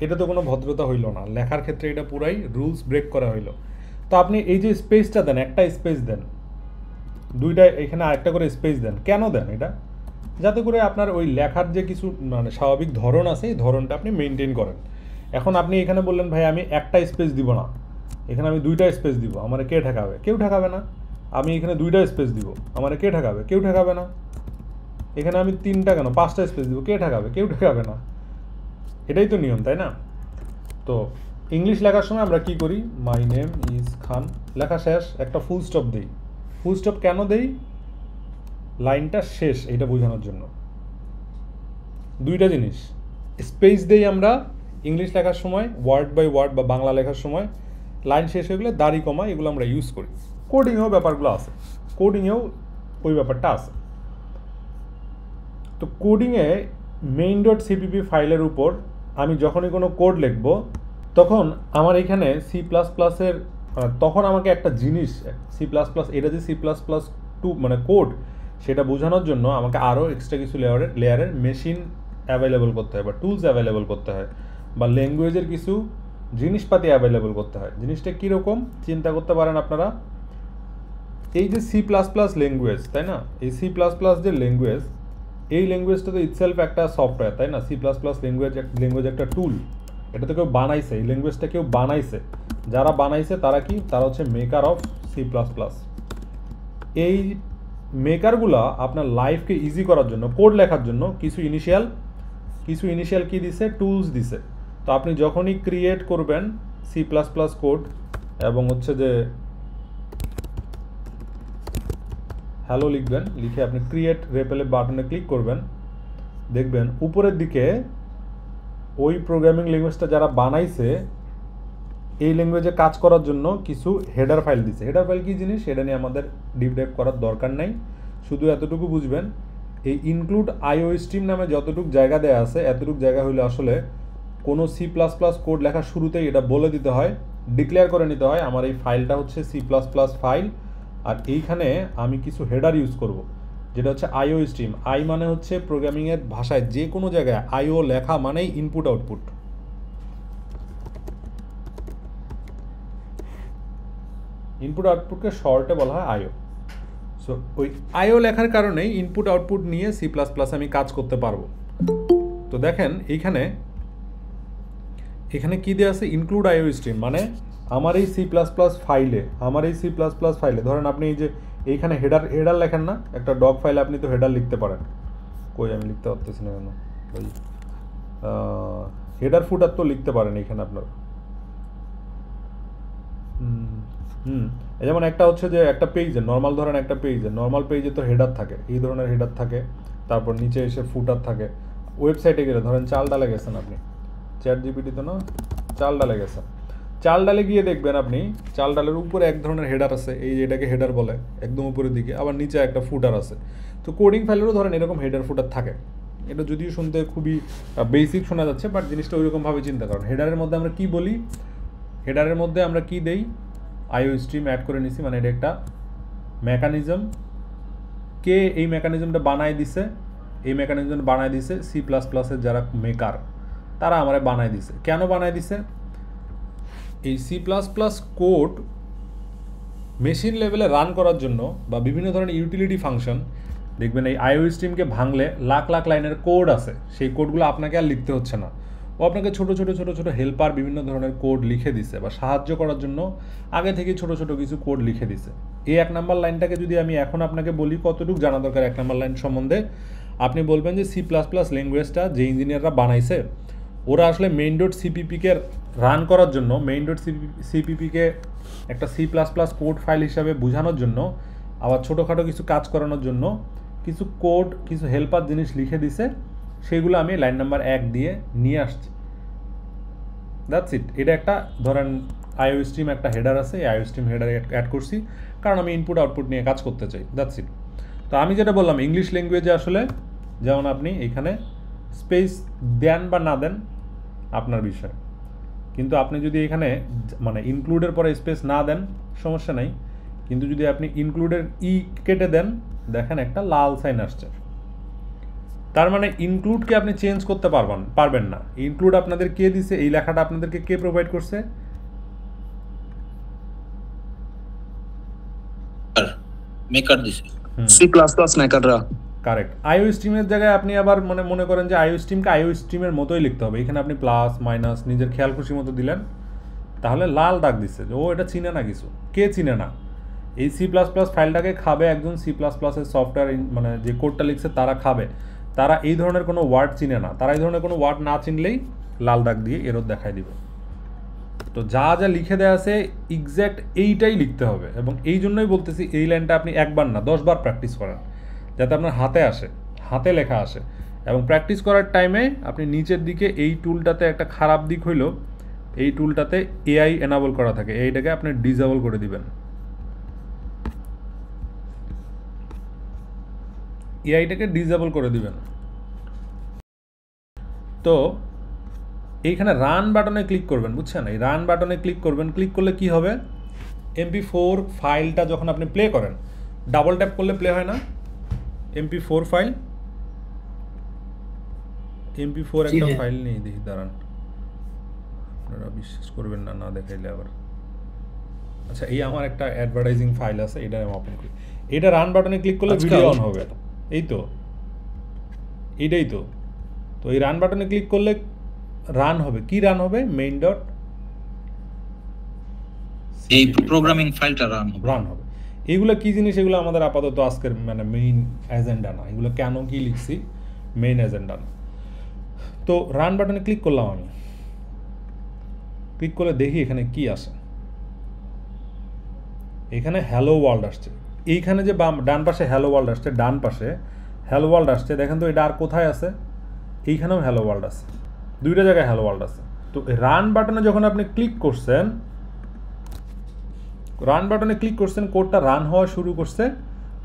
এটা তো কোনো ভদ্রতা হইল না। লেখার ক্ষেত্রে এটা পুরাই রুলস ব্রেক করা হইলো। তো আপনি এই যে স্পেসটা দেন, একটা স্পেস দেন, দুইটা এখানে আরেকটা করে স্পেস দেন। কেন দেন এটা? যাতে করে আপনার ওই লেখার যে কিছু মানে স্বাভাবিক ধরন আছে, এই ধরনটা আপনি মেনটেন করেন। এখন আপনি এখানে বললেন ভাই আমি একটা স্পেস দিব না, এখানে আমি 2টা স্পেস দিব, আমার কে ঠেকাবে? কেউ ঠেকাবে না। আমি এখানে 2টা স্পেস দিব, আমার কে ঠেকাবে? কেউ ঠেকাবে না। এখানে আমি 3টা কেন 5টা স্পেস দিব, কে ঠেকাবে? কেউ ঠেকাবে না। এটাই তো নিয়ম, তাই না? তো ইংলিশ লেখার সময় আমরা কি করি? মাই নেম ইজ খান, লেখা শেষ, একটা ফুল স্টপ দিই। ফুল স্টপ কেন দেই? লাইনটা শেষ এটা বোঝানোর জন্য। 2টা জিনিস, স্পেস দেই আমরা ইংলিশ লেখার সময়, ওয়ার্ড বাই ওয়ার্ড বা বাংলা লেখার সময়, লাইন শেষ হয়ে গেলে দাড়ি কমা, এগুলো আমরা ইউজ করি। কোডিংয়েও ব্যাপারগুলো আছে, কোডিংয়েও ওই ব্যাপারটা আছে। তো কোডিংয়ে মেইন ডট সিপিপি ফাইলের উপর আমি যখনই কোনো কোড লিখব, তখন আমার এখানে সি প্লাস প্লাসের তখন আমাকে একটা জিনিস সি প্লাস প্লাস, এটা যে C++2 মানে কোড, সেটা বোঝানোর জন্য আমাকে আরও এক্সট্রা কিছু লেয়ারের মেশিন অ্যাভেলেবল করতে হয় বা টুলস অ্যাভেলেবল করতে হয় বা ল্যাঙ্গুয়েজের কিছু জিনিসপাতি অ্যাভেলেবল করতে হয়। জিনিসটা কীরকম চিন্তা করতে পারেন আপনারা? এই যে সি প্লাস প্লাস ল্যাঙ্গুয়েজ, তাই না? এই সি প্লাস প্লাস যে ল্যাঙ্গুয়েজ, এই ল্যাঙ্গুয়েজটা তো ইটসেলফ একটা সফটওয়্যার, তাই না? সি প্লাস প্লাস ল্যাঙ্গুয়েজ একটা টুল, এটা তো কেউ বানাইছে, এই ল্যাঙ্গুয়েজটা কেউ বানাইছে। যারা বানাইছে তারা কি, তারা হচ্ছে মেকার অফ C++। এই মেকারগুলা আপনার লাইফকে ইজি করার জন্য, কোড লেখার জন্য কিছু ইনিশিয়াল কি দিছে, টুলস দিছে। তো আপনি যখনই ক্রিয়েট করবেন C++ কোড এবং হচ্ছে যে হ্যালো লিখবেন, লিখে আপনি ক্রিয়েট রেপেলে বাটনে ক্লিক করবেন, দেখবেন উপরের দিকে ওই প্রোগ্রামিং ল্যাঙ্গুয়েজটা যারা বানাইছে এই ল্যাঙ্গুয়েজে কাজ করার জন্য কিছু হেডার ফাইল দিছে। হেডার ফাইল কী জিনিস এটা নিয়ে আমাদের ডিপ ডাইভ করার দরকার নাই, শুধু এতটুকু বুঝবেন এই ইনক্লুড আইও স্ট্রিম নামে যতটুকু জায়গা দেওয়া আছে এতটুকু জায়গা হইলে আসলে কোনো C++ কোড লেখার শুরুতেই এটা বলে দিতে হয়, ডিক্লেয়ার করে নিতে হয় আমার এই ফাইলটা হচ্ছে C++ ফাইল, আর এইখানে আমি কিছু হেডার ইউজ করব যেটা হচ্ছে আইও স্ট্রিম। আই মানে হচ্ছে প্রোগ্রামিংয়ের ভাষায় যে কোনো জায়গায় আইও লেখা মানেই ইনপুট আউটপুট। ইনপুট আউটপুটকে শর্টে বলা হয় আইও। সো ওই আইও লেখার কারণেই ইনপুট আউটপুট নিয়ে C++ আমি কাজ করতে পারবো। তো দেখেন এখানে কী দেওয়া আছে, ইনক্লুড আইও স্ট্রিম, মানে আমার এই C++ ফাইলে ধরেন আপনি এই যে এইখানে হেডার লেখেন না, একটা ডগ ফাইলে আপনি তো হেডার লিখতে পারেন, কই আমি লিখতে পারতেছি না কেন, ওই হেডার ফুটার তো লিখতে পারেন এইখানে আপনারা। যেমন একটা হচ্ছে যে একটা পেজে নর্মাল, ধরেন একটা নর্মাল পেজে তো হেডার থাকে, এই ধরনের হেডার থাকে, তারপর নিচে এসে ফুটার থাকে। ওয়েবসাইটে গেলে ধরেন চাল ডালে গেছেন আপনি, ChatGPT তো না, চাল ডালে গেছেন, চাল ডালে গিয়ে দেখবেন আপনি চাল ডালের উপরে এক ধরনের হেডার আছে, এই যে এটাকে হেডার বলে একদম উপরের দিকে, আবার নিচে একটা ফুটার আছে। তো কোডিং ফাইলেরও ধরেন এরকম হেডার ফুটার থাকে। এটা যদিও শুনতে খুবই বেসিক শোনা যাচ্ছে, বাট জিনিসটা ওইরকমভাবে চিন্তা করেন। হেডারের মধ্যে আমরা কি বলি, হেডারের মধ্যে আমরা কি দেই, আইও স্ট্রিম অ্যাড করে নিছি, মানে এটা একটা মেকানিজম। কে এই মেকানিজমটা বানায় দিছে, এই মেকানিজম বানায় দিছে C++ এর যারা মেকার তারা আমারে বানায় দিছে। কেন বানায় দিছে, এই C++ কোড মেশিন লেভেলে রান করার জন্য বা বিভিন্ন ধরনের ইউটিলিটি ফাংশন, দেখবেন এই আইও স্ট্রিমকে ভাঙলে লাখ লাখ লাইনের কোড আছে, সেই কোডগুলো আপনাকে আর লিখতে হচ্ছে না, ও আপনাকে ছোট ছোট হেল্পার বিভিন্ন ধরনের কোড লিখে দিছে, বা সাহায্য করার জন্য আগে থেকে ছোট কিছু কোড লিখে দিছে। এই 1 নাম্বার লাইনটাকে যদি আমি এখন আপনাকে বলি কতটুকু জানা দরকার 1 নাম্বার লাইন সম্বন্ধে, আপনি বলবেন যে C++ ল্যাঙ্গুয়েজটা যে ইঞ্জিনিয়াররা বানাইছে ওরা আসলে main.cpp-কে রান করার জন্য, main.cpp-কে একটা C++ কোড ফাইল হিসাবে বোঝানোর জন্য, আবার ছোটোখাটো কিছু কাজ করানোর জন্য কিছু কোড, কিছু হেল্পার জিনিস লিখে দিছে, সেগুলো আমি লাইন নাম্বার 1 দিয়ে নিয়ে আসছি। That's it. এটা একটা ধরেন আইও স্ট্রিম একটা হেডার আছে, এই আইও স্ট্রিম হেডার অ্যাড করছি কারণ আমি ইনপুট আউটপুট নিয়ে কাজ করতে চাই। That's it. তো আমি যেটা বললাম ইংলিশ ল্যাঙ্গুয়েজে আসলে যেমন আপনি এখানে স্পেস দেন বা না দেন আপনার বিষয়, কিন্তু আপনি যদি এখানে মানে ইনক্লুডের পরে স্পেস না দেন সমস্যা নাই, কিন্তু যদি আপনি ইনক্লুডের কেটে দেন দেখেন একটা লাল সাইন আসছে, তার মানে ইনক্লুডকে আপনি চেঞ্জ করতে পারবেন না। ইনক্লুড আপনাদের কে দিছে, এই লেখাটা আপনাদেরকে কে প্রোভাইড করছে, মেকার দিছে, C++ মেকাররা। কারেক্ট। আইও স্ট্রিমের জায়গায় আপনি আবার মনে করেন যে আইও স্ট্রিমকে আইও স্ট্রিমের মতোই লিখতে হবে, এখানে আপনি প্লাস মাইনাস নিজের খেয়াল খুশি মতো দিলেন, তাহলে লাল দাগ দিচ্ছে ও এটা চিনে না, কিছু কে চিনে না। এই C++ ফাইলটাকে খাবে একজন C++ এর সফটওয়্যার মানে যে কোডটা লিখছে তারা খাবে, তারা এই ধরনের কোনো ওয়ার্ড চিনে না, তারা এই ধরনের কোনো ওয়ার্ড না চিনলেই লাল দাগ দিয়ে এরর দেখাই দিবে। তো যা লিখে দেওয়া আছে এক্স্যাক্ট এইটাই লিখতে হবে, এবং এই জন্যই বলতেছি এই লাইনটা আপনি একবার না 10 বার প্র্যাকটিস করেন যাতে আপনার হাতে লেখা আসে। এবং প্র্যাকটিস করার টাইমে আপনি নিচের দিকে এই টুলটাতে একটা খারাপ দিক হইল, এই টুলটাতে AI এনাবল করা থাকে, এইটাকে আপনি ডিসেবল করে দিবেন। এআইটাকে ডিসেবল করে দিবেন। তো এইখানে রান বাটনে ক্লিক করবেন, বুঝছেন? এই রান বাটনে ক্লিক করবেন, ক্লিক করলে কি হবে, MP4 ফাইলটা যখন আপনি প্লে করেন, ডাবল ট্যাপ করলে প্লে হয় না MP4 ফাইল, MP4 একটা ফাইল নেই, দেখি দাঁড়ান, আপনারা বিশ্বাস করবেন না না দেখাইলে আবার। আচ্ছা, এই আমার একটা অ্যাডভার্টাইজিং ফাইল আছে, এটা আমি ওপেন করি। এটা রান বাটনে ক্লিক করলে ভিডিও অন হবে, এই তো এইটাই তো। তো এই রান বাটনে ক্লিক করলে রান হবে, কি রান হবে, এই প্রোগ্রামিং ফাইলটা রান হবে। রান হবে। এইগুলো কি জিনিস, এগুলো আমাদের আপাতত আজকের মানে মেইন এজেন্ডা না, এগুলো কেন কি লিখছি মেইন এজেন্ডা না। তো রান বাটনে ক্লিক করলাম, আমি ক্লিক করে দেখি এখানে কি আসে। এখানে হ্যালো ওয়ার্ল্ড আসছে, এইখানে যে ডান পাশে হ্যালো ওয়ার্ল্ড আসছে, ডান পাশে হ্যালো ওয়ার্ল্ড আসছে, দেখেন তো এটা আর কোথায় আছে, এইখানেও হ্যালো ওয়ার্ল্ড আছে, দুইটা জায়গায় হ্যালো ওয়ার্ল্ড আছে। তো রান বাটনে যখন আপনি ক্লিক করছেন, রান বাটনে ক্লিক করছেন, কোডটা রান হওয়া শুরু করছে।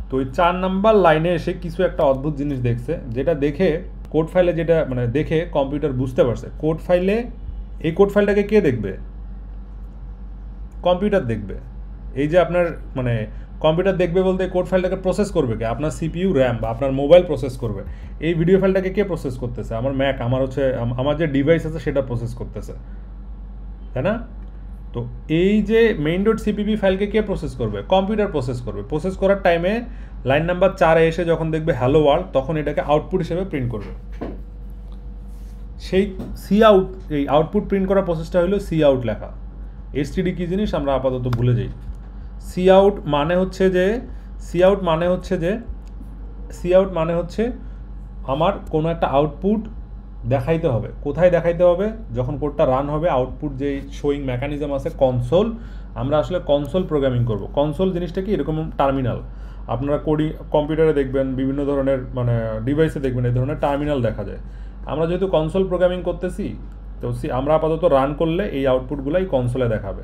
তো ওই 4 নাম্বার লাইনে এসে কিছু একটা অদ্ভুত জিনিস দেখছে, যেটা দেখে কোড ফাইলে, যেটা মানে দেখে কম্পিউটার বুঝতে পারছে কোড ফাইলে, এই কোড ফাইলটাকে কে দেখবে, কম্পিউটার দেখবে। এই যে আপনার মানে কম্পিউটার দেখবে বলতে কোড ফাইলটাকে প্রসেস করবে কে, আপনার সিপিইউ র্যাম বা আপনার মোবাইল প্রসেস করবে। এই ভিডিও ফাইলটাকে কে প্রসেস করতেছে, আমার ম্যাক, আমার হচ্ছে আমার যে ডিভাইস আছে সেটা প্রসেস করতেছে, তাই না? তো এই যে main.cpp ফাইলকে কে প্রসেস করবে, কম্পিউটার প্রসেস করবে। প্রসেস করার টাইমে লাইন নাম্বার 4-এ এসে যখন দেখবে হ্যালো ওয়ার্ল্ড, তখন এটাকে আউটপুট হিসেবে প্রিন্ট করবে। সেই সি আউট, এই আউটপুট প্রিন্ট করার প্রসেসটা হলো সি আউট লেখা। এসটিডি কি জিনিস আমরা আপাতত ভুলে যাই। সি আউট মানে হচ্ছে যে আমার কোনো একটা আউটপুট দেখাইতে হবে। কোথায় দেখাইতে হবে, যখন কোডটা রান হবে, আউটপুট যে শোয়িং মেকানিজম আছে কনসোল, আমরা আসলে কনসোল প্রোগ্রামিং করব। কনসোল জিনিসটা কি, এরকম টার্মিনাল আপনারা কম্পিউটারে দেখবেন, বিভিন্ন ধরনের মানে ডিভাইসে দেখবেন এই ধরনের টার্মিনাল দেখা যায়। আমরা যেহেতু কনসোল প্রোগ্রামিং করতেছি, তো আমরা আপাতত রান করলে এই আউটপুটগুলাই কনসোলে দেখাবে।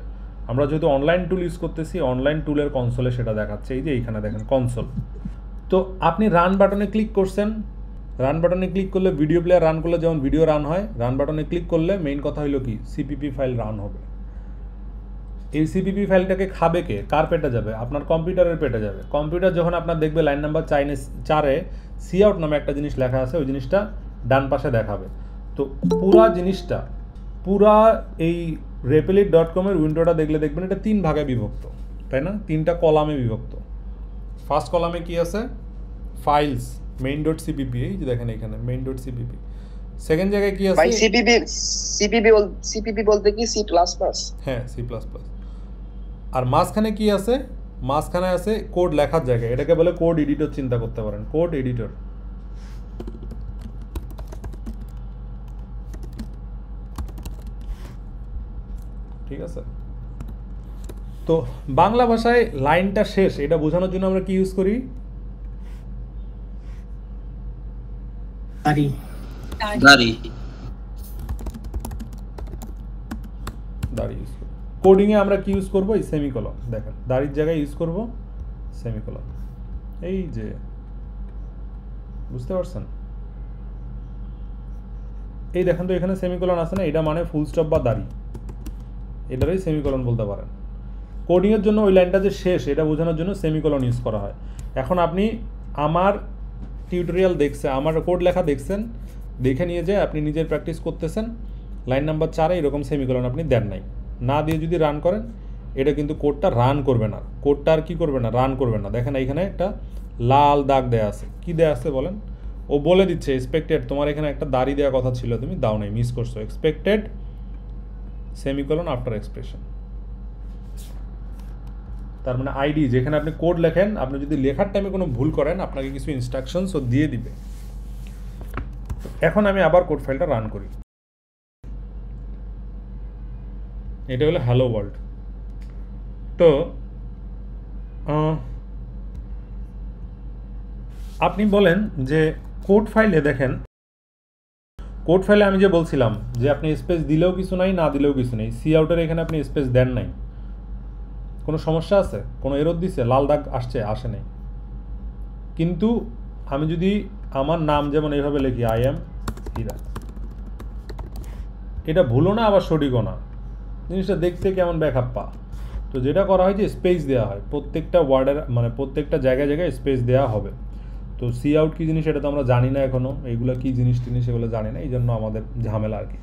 আমরা যেহেতু অনলাইন টুল ইউজ করতেছি, অনলাইন টুলের কনসোলে সেটা দেখাচ্ছে, এই যে এইখানে দেখেন কনসোল। তো আপনি রান বাটনে ক্লিক করছেন, রান বাটনে ক্লিক করলে ভিডিও প্লেয়ার রান করলে যেমন ভিডিও রান হয়, রান বাটনে ক্লিক করলে মেইন কথা হলো কি, সিপিপি ফাইল রান হবে। এই সিপিপি ফাইলটাকে খাবে কে, কার পেটে যাবে, আপনার কম্পিউটারের পেটে যাবে। কম্পিউটার যখন আপনার দেখবে লাইন নাম্বার 4-এ সি আউট নামে একটা জিনিস লেখা আছে, ওই জিনিসটা ডান পাশে দেখাবে। তো পুরা এই replit.com এর উইন্ডোটা দেখলে দেখবেন এটা 3 ভাগে বিভক্ত, তাই না? 3টা কলামে বিভক্ত। ফার্স্ট কলামে কি আছে, ফাইলস main.cpp, এই যে দেখেন এখানে main.cpp। সেকেন্ড জায়গায় কি আছে, ভাই সিপিপি বলতে কি সি প্লাস প্লাস? হ্যাঁ, সি প্লাস প্লাস। আর মাঝখানে কি আছে, মাঝখানে আছে কোড লেখার জায়গা, এটাকে বলে কোড এডিটর, চিন্তা করতে পারেন কোড এডিটর। ঠিক আছে? তো বাংলা ভাষায় লাইনটা শেষ এটা বোঝানোর জন্য আমরা কি ইউজ করি, দাড়ি ইউজ করি। কোডিংয়ে আমরা কি ইউজ করবো, এই সেমিকলন। দেখেন দাড়ির জায়গায় ইউজ করব সেমিকলন। এই যে বুঝতে পারছেন, এই দেখেন তো এখানে সেমিকলন আছে না, এটা মানে ফুল স্টপ বা দাড়ি, এটারই সেমিকলন বলতে পারেন। কোডিংয়ের জন্য ওই লাইনটা যে শেষ এটা বোঝানোর জন্য সেমিকলন ইউজ করা হয়। এখন আপনি আমার টিউটোরিয়াল দেখছেন, আমার কোড লেখা দেখছেন, দেখে নিয়ে যে আপনি নিজের প্র্যাকটিস করতেছেন, লাইন নাম্বার 4-এ এরকম সেমিকলন আপনি দেন নাই, না দিয়ে যদি রান করেন, এটা কিন্তু কোডটা রান করবে না, কোডটা আর কি করবে না, রান করবে না। দেখেন এইখানে একটা লাল দাগ দেয়া আছে, কি দেয়া আছে বলেন, ও বলে দিচ্ছে এক্সপেক্টেড, তোমার এখানে একটা দাড়ি দেওয়ার কথা ছিল, তুমি দাও নাই, মিস করছো, এক্সপেক্টেড সেমিকলন আফটার এক্সপ্রেশন। তার মানে আইডি, যেখানে আপনি কোড লেখেন, আপনি যদি লেখার টাইমে কোনো ভুল করেন, আপনাকে কিছু ইনস্ট্রাকশনস ও দিয়ে দিবে। এখন আমি আবার কোড ফাইলটা রান করি, এটা হলো হ্যালো ওয়ার্ল্ড। তো আপনি বলেন যে কোড ফাইলে দেখেন, কোড ফাইলে আমি যে বলছিলাম যে আপনি স্পেস দিলেও কিছু নাই, না দিলেও কিছু নেই, সি আউটের এখানে আপনি স্পেস দেন নাই, কোনো সমস্যা আছে, কোনো এরর দিছে, লাল দাগ আসে নাই। কিন্তু আমি যদি আমার নাম যেমন এইভাবে লিখি, আই এম হীরা, এটা ভুলো না আবার সঠিকও না, জিনিসটা দেখতে কেমন ব্যাকআপ্পা। তো যেটা করা হয় যে স্পেস দেওয়া হয়, প্রত্যেকটা ওয়ার্ডের মানে প্রত্যেকটা জায়গায় জায়গায় স্পেস দেওয়া হবে। তো সি আউট কী জিনিস এটা তো আমরা জানি না এখনও, এইগুলো কী জিনিস সেগুলো জানি না, এই জন্য আমাদের ঝামেলা আর কি।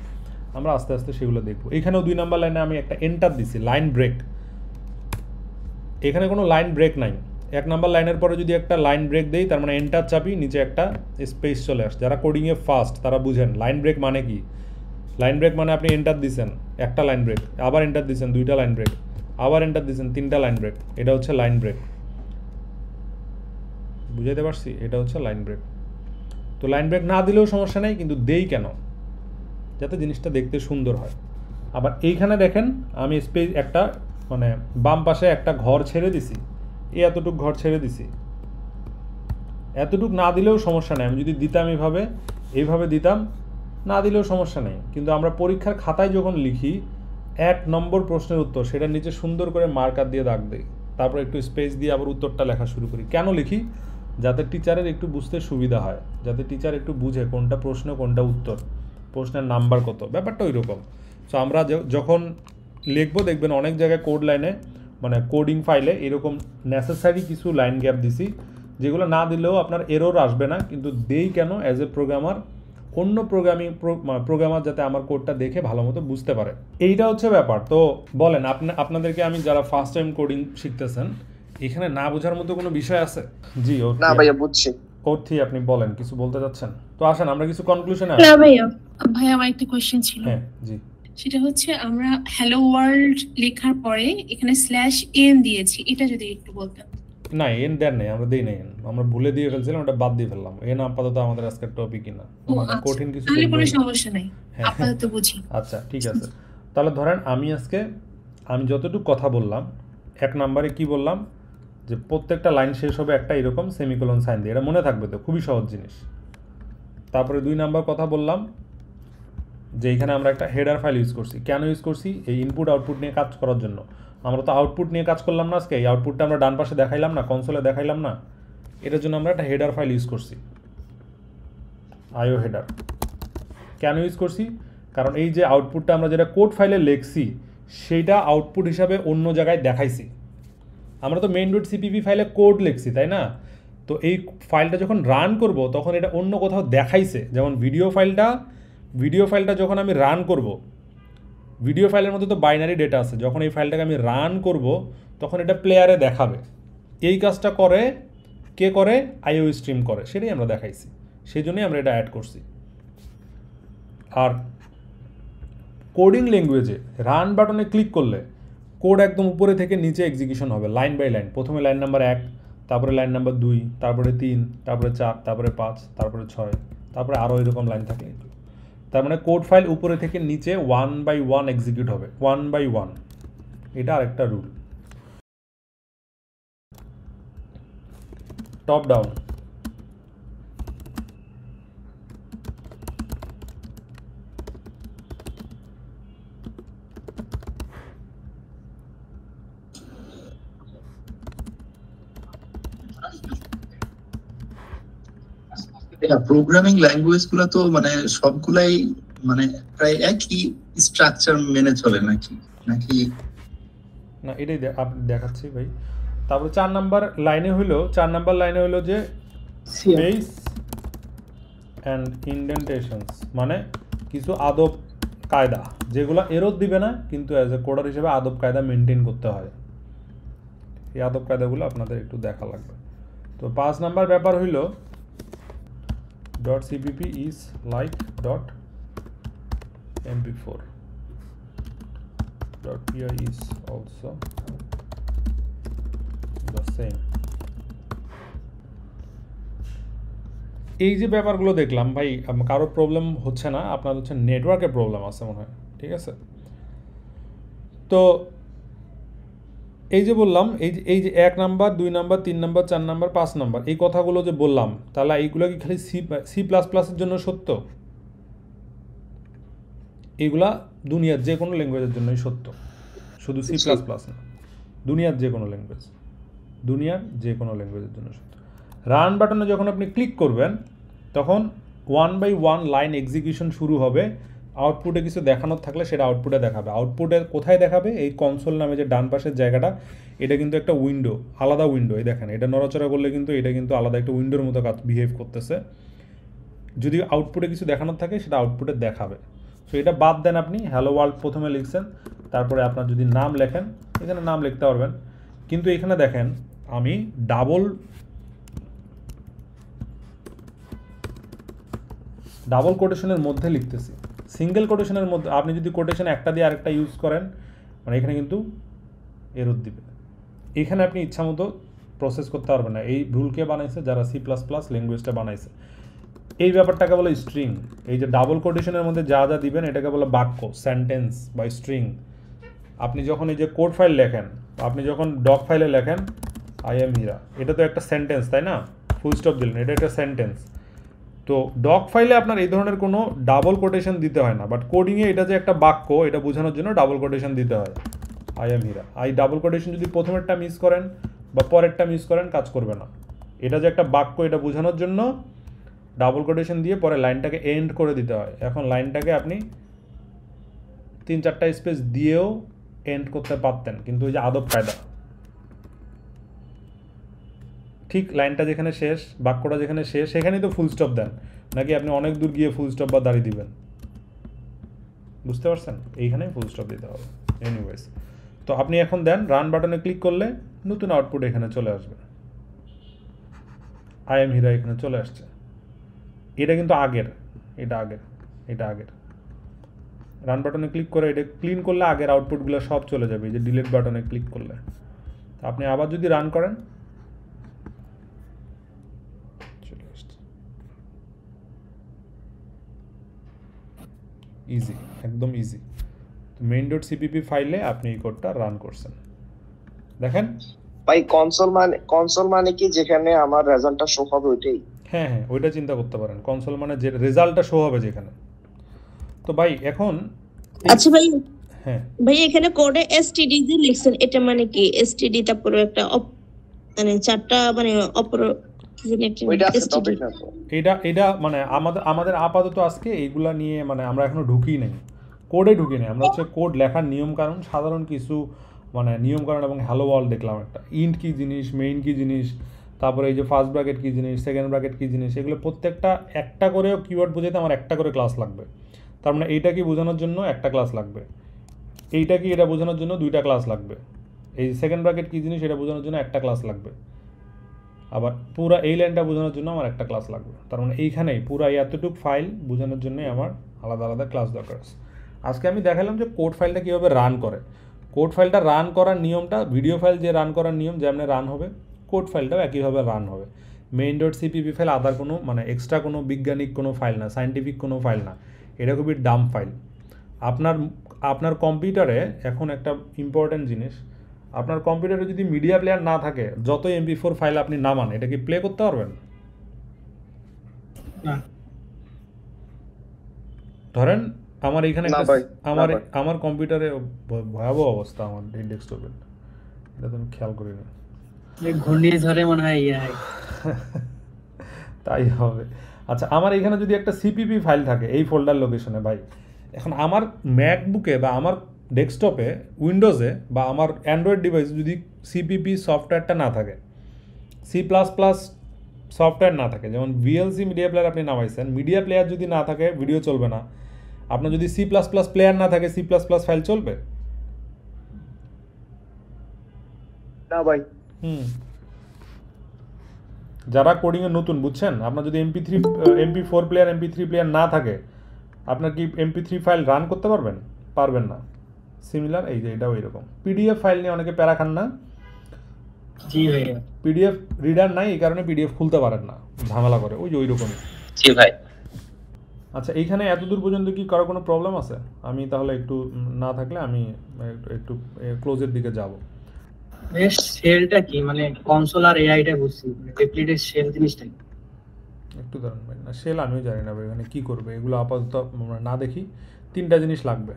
আমরা আস্তে আস্তে সেগুলো দেখবো। এখানেও 2 নাম্বার লাইনে আমি একটা এন্টার দিছি, লাইন ব্রেক, এখানে কোনো লাইন ব্রেক নাই। 1 নাম্বার লাইনের পরে যদি একটা লাইন ব্রেক দেই, তার মানে এন্টার চাপি, নিচে একটা স্পেস চলে আসে। যারা কোডিংয়ে ফাস্ট তারা বুঝেন লাইন ব্রেক মানে কি। লাইন ব্রেক মানে আপনি এন্টার দিছেন, একটা লাইন ব্রেক, আবার এন্টার দিছেন, 2টা লাইন ব্রেক, আবার এন্টার দিয়েছেন, 3টা লাইন ব্রেক, এটা হচ্ছে লাইন ব্রেক। বুঝাইতে পারছি? এটা হচ্ছে লাইন ব্রেক। তো লাইন ব্রেক না দিলেও সমস্যা নেই, কিন্তু দেই কেন? যাতে জিনিসটা দেখতে সুন্দর হয়। আবার এইখানে দেখেন আমি স্পেস একটা মানে বাম পাশে একটা ঘর ছেড়ে দিছি, এতটুক ঘর ছেড়ে দিছি। এতটুক না দিলেও সমস্যা নেই, আমি যদি দিতাম এইভাবে দিতাম, না দিলেও সমস্যা নেই। কিন্তু আমরা পরীক্ষার খাতায় যখন লিখি 1 নম্বর প্রশ্নের উত্তর, সেটার নিচে সুন্দর করে মার্কার দিয়ে দাগ দিই, তারপর একটু স্পেস দিয়ে আবার উত্তরটা লেখা শুরু করি। কেন লিখি? যাতে টিচারের একটু বুঝতে সুবিধা হয়, যাতে টিচার একটু বুঝে কোনটা প্রশ্ন কোনটা উত্তর, প্রশ্নের নাম্বার কত, ব্যাপারটা ওই রকম। সো আমরা যখন লিখবো দেখবেন অনেক জায়গায় কোড লাইনে মানে কোডিং ফাইলে এরকম নেসেসারি কিছু লাইন গ্যাপ দিছি, যেগুলো না দিলেও আপনার এরর আসবে না, কিন্তু দেই কেন? অ্যাজ এ প্রোগ্রামার, অন্য প্রোগ্রামার যাতে আমার কোডটা দেখে ভালো মতো বুঝতে পারে, এইটা হচ্ছে ব্যাপার। তো বলেন আপনাদেরকে আমি যারা ফার্স্ট টাইম কোডিং শিখতেছেন, এখানে না বোঝার মতো কোনো বিষয় আছে? জি না ভাইয়া বুঝছি। অর্থী আপনি বলেন, কিছু বলতে চাচ্ছেন? তো আসেন আমরা কিছু কনক্লুশনে না ভাইয়া, ভাই আমার একটা কোশ্চেন ছিল। হ্যাঁ জি। সেটা হচ্ছে আমরা হ্যালো ওয়ার্ল্ড লেখার পরে এখানে /n দিয়েছি, এটা যদি একটু বলতেন। না এন দেন নেই, আমরা দিই নাই এন, আমরা ভুলে দিয়ে ফেলছিলাম, ওটা বাদ দিয়ে ফেললাম। এন আপাতত আমাদের আজকের টপিকই না, কঠিন কিছু তাহলে কোনো লিখবই না। সমস্যা নাই, হ্যাঁ। আপাতত বুঝি। আচ্ছা ঠিক আছে, তাহলে ধরেন আমি যতটুকু কথা বললাম, 1 নম্বরে কি বললাম, যে প্রত্যেকটা লাইন শেষ হবে একটা এরকম সেমিকোলন সাইন দিয়ে, এটা মনে থাকবে, তো খুবই সহজ জিনিস। তারপরে 2 নম্বর কথা বললাম যে এখানে আমরা একটা হেডার ফাইল ইউজ করছি। কেন ইউজ করছি? এই ইনপুট আউটপুট নিয়ে কাজ করার জন্য। আমরা তো আউটপুট নিয়ে কাজ করলাম না আজকে, এই আউটপুটটা আমরা ডান পাশে দেখাইলাম না, কনসোলে দেখাইলাম না, এটার জন্য আমরা একটা হেডার ফাইল ইউজ করছি, আইও হেডার। কেন ইউজ করছি? কারণ এই যে আউটপুটটা আমরা যেটা কোড ফাইলে লিখছি, সেইটা আউটপুট হিসাবে অন্য জায়গায় দেখাইছি। আমরা তো main.cpp ফাইলে কোড লিখছি, তাই না? তো এই ফাইলটা যখন রান করব তখন এটা অন্য কোথাও দেখাইছে। যেমন ভিডিও ফাইলটা যখন আমি রান করব, ভিডিও ফাইলের মধ্যে তো বাইনারি ডেটা আছে, যখন এই ফাইলটাকে আমি রান করব তখন এটা প্লেয়ারে দেখাবে। এই কাজটা কে করে? আইও স্ট্রিম করে, সেটাই আমরা দেখাইছি, সেই জন্যই আমরা এটা অ্যাড করছি। আর কোডিং ল্যাঙ্গুয়েজে রান বাটনে ক্লিক করলে কোড একদম উপরে থেকে নিচে এক্সিকিউশন হবে, লাইন বাই লাইন। প্রথমে লাইন নাম্বার 1, তারপরে লাইন নাম্বার 2, তারপরে 3, তারপরে 4, তারপরে 5, তারপরে 6, তারপরে আরও এরকম লাইন থাকে। তার মানে কোড ফাইল উপরে থেকে নিচে 1 বাই 1 এক্সিকিউট হবে, 1 বাই 1। এটা আরেকটা rule. Top down, programming language গুলো তো মানে সবগুলাই মানে প্রায় একই স্ট্রাকচার মেনে চলে নাকি? না এটাই আপনি দেখাচ্ছি ভাই। তারপরে 4 নাম্বার লাইনে হইলো যে স্পেস অ্যান্ড ইন্ডেন্টেশনস, মানে কিছু আদব কায়দা যেগুলো এরর দিবে না, কিন্তু অ্যাজ এ কোডার হিসেবে আদব কায়দা মেনটেন করতে হয়। এই আদব কায়দাগুলো আপনাদের একটু দেখা লাগবে। তো 5 নাম্বার ব্যাপার হইল .cpp is like .mp4, .py is also the same। এই যে ব্যাপারগুলো দেখলাম ভাই, কারো প্রবলেম হচ্ছে না, আপনার হচ্ছে নেটওয়ার্কের প্রবলেম আছে মনে হয়, ঠিক আছে? তো এই যে বললাম, এই যে 1 number 2 number 3 number 4 number 5 number এই কথাগুলো যে বললাম, তাহলে এইগুলো কি খালি C++-এর জন্য সত্য? এইগুলা দুনিয়ার যে কোনো ল্যাঙ্গুয়েজের জন্যই সত্য, শুধু C++ না, দুনিয়ার যে কোনো ল্যাঙ্গুয়েজের জন্য সত্য। রান বাটনে যখন আপনি ক্লিক করবেন তখন 1 বাই 1 লাইন এক্সিকিউশন শুরু হবে। আউটপুটে কিছু দেখানোর থাকলে সেটা আউটপুটে দেখাবে। আউটপুটে কোথায় দেখাবে? এই কনসোল নামে যে ডান পাশের জায়গাটা, এটা কিন্তু একটা উইন্ডো, আলাদা উইন্ডো। এই দেখেন, এটা নড়াচড়া করলে কিন্তু এটা কিন্তু আলাদা একটা উইন্ডোর মতো বিহেভ করতেছে। যদি আউটপুটে কিছু দেখানোর থাকে সেটা আউটপুটে দেখাবে। সো এটা বাদ দেন, আপনি হ্যালো ওয়ার্ল্ড প্রথমে লিখছেন, তারপরে আপনার যদি নাম লেখেন এখানে নাম লিখতে পারবেন, কিন্তু এখানে দেখেন আমি ডাবল কোটেশনের মধ্যে লিখতেছি, সিঙ্গেল কোটেশনের মধ্যে। আপনি যদি কোটেশন একটা দিয়ে আরেকটা ইউজ করেন, মানে এখানে কিন্তু এরর দিবে। এখানে আপনি ইচ্ছা মতো প্রসেস করতে পারবেন না। এই রুল কে বানাইছে? যারা সি প্লাস প্লাস ল্যাঙ্গুয়েজটা বানাইছে। এই ব্যাপারটাকে বলে স্ট্রিং। এই যে ডাবল কোটেশনের মধ্যে যা যা দিবেন এটাকে বলে বাক্য, সেন্টেন্স বা স্ট্রিং। আপনি যখন এই যে কোড ফাইল লেখেন, আপনি যখন ডক ফাইলে লেখেন আই এম হীরা, এটা তো একটা সেন্টেন্স, তাই না? ফুল স্টপ দিলেন, এটা একটা সেন্টেন্স। তো ডক ফাইলে আপনার এই ধরনের কোনো ডাবল কোটেশন দিতে হয় না, বাট কোডিংয়ে এটা যে একটা বাক্য, এটা বোঝানোর জন্য ডাবল কোটেশন দিতে হয়। আই এম হীরা, এই ডাবল কোটেশন যদি প্রথমেরটা মিস করেন বা পরেরটা মিস করেন, কাজ করবে না। এটা যে একটা বাক্য, এটা বোঝানোর জন্য ডাবল কোটেশন দিয়ে পরে লাইনটাকে এন্ড করে দিতে হয়। এখন লাইনটাকে আপনি 3-4টা স্পেস দিয়েও এন্ড করতে পারতেন, কিন্তু ওই যে আদব কায়দা, ঠিক লাইনটা যেখানে শেষ, বাক্যটা যেখানে শেষ, সেখানেই তো ফুল স্টপ দেন, নাকি আপনি অনেক দূর গিয়ে ফুল স্টপ বা দাঁড়িয়ে দিবেন? বুঝতে পারছেন? এইখানেই ফুল স্টপ দিতে হবে। এনিওয়েজ, তো আপনি এখন দেন রান বাটনে ক্লিক করলে নতুন আউটপুট এখানে চলে আসবে। আই এম হীরা এখানে চলে আসছে। এটা কিন্তু আগের, এটা আগের, এটা আগের। রান বাটনে ক্লিক করে এটা ক্লিন করলে আগের আউটপুটগুলো সব চলে যাবে। এই যে ডিলিট বাটনে ক্লিক করলে আপনি আবার যদি রান করেন, চলে আসছে। ইজি, একদম ইজি। main.cpp ফাইলে আপনি এই কোডটা রান করছেন, দেখেন। ভাই কনসোল মানে কি যেখানে আমার রেজাল্টটা শো হবে ওইটাই? হ্যাঁ হ্যাঁ, ওইটা চিন্তা করতে পারেন। কনসোল মানে যে রেজাল্টটা শো হবে যেখানে। তো ভাই এখন আচ্ছা ভাই, হ্যাঁ ভাই এখানে কোডে এসটিডি যে লিখছেন, এটা মানে কি? এসটিডি তারপরে একটা মানে চারটা মানে অপর ওইটা আছে টপিক না তো? এটা মানে আমাদের আপাতত আজকে এইগুলা নিয়ে মানে আমরা এখনো ঢুকি নাই, কোডে ঢুকি নাই। আমরা হচ্ছে কোড লেখার নিয়ম কারণ, সাধারণ কিছু মানে নিয়ম কারণ এবং হ্যালো ওয়ার্ল্ড দেখলাম একটা, ইন্ট কি জিনিস, মেইন কি জিনিস, তারপরে এই যে ফার্স্ট ব্র্যাকেট কি জিনিস, সেকেন্ড ব্র্যাকেট কি জিনিস, এগুলো প্রত্যেকটা একটা করেও কিওয়ার্ড বোঝাতে আমার একটা করে ক্লাস লাগবে। তার মানে এইটা কি বোঝানোর জন্য একটা ক্লাস লাগবে, এইটা কি এটা বোঝানোর জন্য 2টা ক্লাস লাগবে, এই সেকেন্ড ব্র্যাকেট কি জিনিস এটা বোঝানোর জন্য একটা ক্লাস লাগবে, আবার পুরো এই লাইনটা বোঝানোর জন্য আমার একটা ক্লাস লাগবে। তার মানে এইখানেই পুরো এতটুক ফাইল বোঝানোর জন্যই আমার আলাদা আলাদা ক্লাস দরকার আছে। আজকে আমি দেখালাম যে কোড ফাইলটা কীভাবে রান করে। কোড ফাইলটা রান করার নিয়মটা, ভিডিও ফাইল যে রান করার নিয়ম যেমন রান হবে, কোড ফাইলটাও একইভাবে রান হবে। main.cpp ফাইল আদার কোনো মানে এক্সট্রা কোনো বৈজ্ঞানিক কোনো ফাইল না, সায়েন্টিফিক কোনো ফাইল না, এটা খুবই ডাম ফাইল। আপনার কম্পিউটারে এখন একটা ইম্পর্ট্যান্ট জিনিস, আপনার কম্পিউটারে যদি মিডিয়া প্লেয়ার না থাকে, যতই MP4 ফাইল আপনি নামান, এটা কি প্লে করতে পারবেন? না। ধরেন আমার এইখানে আমার কম্পিউটারে ভয়াবহ অবস্থা, আমার ডেস্কটপে, এটা তো আমি খেয়াল করিনি। ঘূর্ণিঝড়ে মনে হয় তাই হবে। আচ্ছা, আমার এখানে যদি একটা সিপিপি ফাইল থাকে এই ফোল্ডার লোকেশনে, ভাই এখন আমার ম্যাকবুকে বা আমার ডেস্কটপে, উইন্ডোজে বা আমার অ্যান্ড্রয়েড ডিভাইসে যদি সিপিপি সফটওয়্যারটা না থাকে, সি প্লাস প্লাস সফটওয়্যার না থাকে, যেমন VLC মিডিয়া প্লেয়ার আপনি নামাইছেন, মিডিয়া প্লেয়ার যদি না থাকে ভিডিও চলবে না। আপনার যদি সি প্লাস প্লাস প্লেয়ার না থাকে, সি প্লাস প্লাস ফাইল চলবে না ভাই। যারা কোডিংয়ে নতুন, বুঝছেন, আপনার যদি MP4 প্লেয়ার, MP3 প্লেয়ার না থাকে, আপনার কি MP3 ফাইল রান করতে পারবেন না। সিমিলার এই যে এটাও এরকম। PDF ফাইল নিয়ে অনেকে প্যারা খান না? জি ভাইয়া। PDF রিডার নাই, এই কারণে PDF খুলতে পারেন না, ঝামেলা করে, ওই যে ওই রকমই। জি ভাই। আচ্ছা, এইখানে এতদূর পর্যন্ত কি কারো কোনো প্রবলেম আছে? আমি তাহলে একটু না থাকলে আমি একটু ক্লোজের দিকে যাব। শেলটা কি মানে কনসোল আর এআইটা বুঝছি, টেমপ্লেটের শেল জিনিসটা কি? একটু দাঁড়ান ভাই, না শেল আমিও জানি না ভাই, এখানে কী করবে এগুলো আপাতত আমরা না দেখি। 3টা জিনিস লাগবে,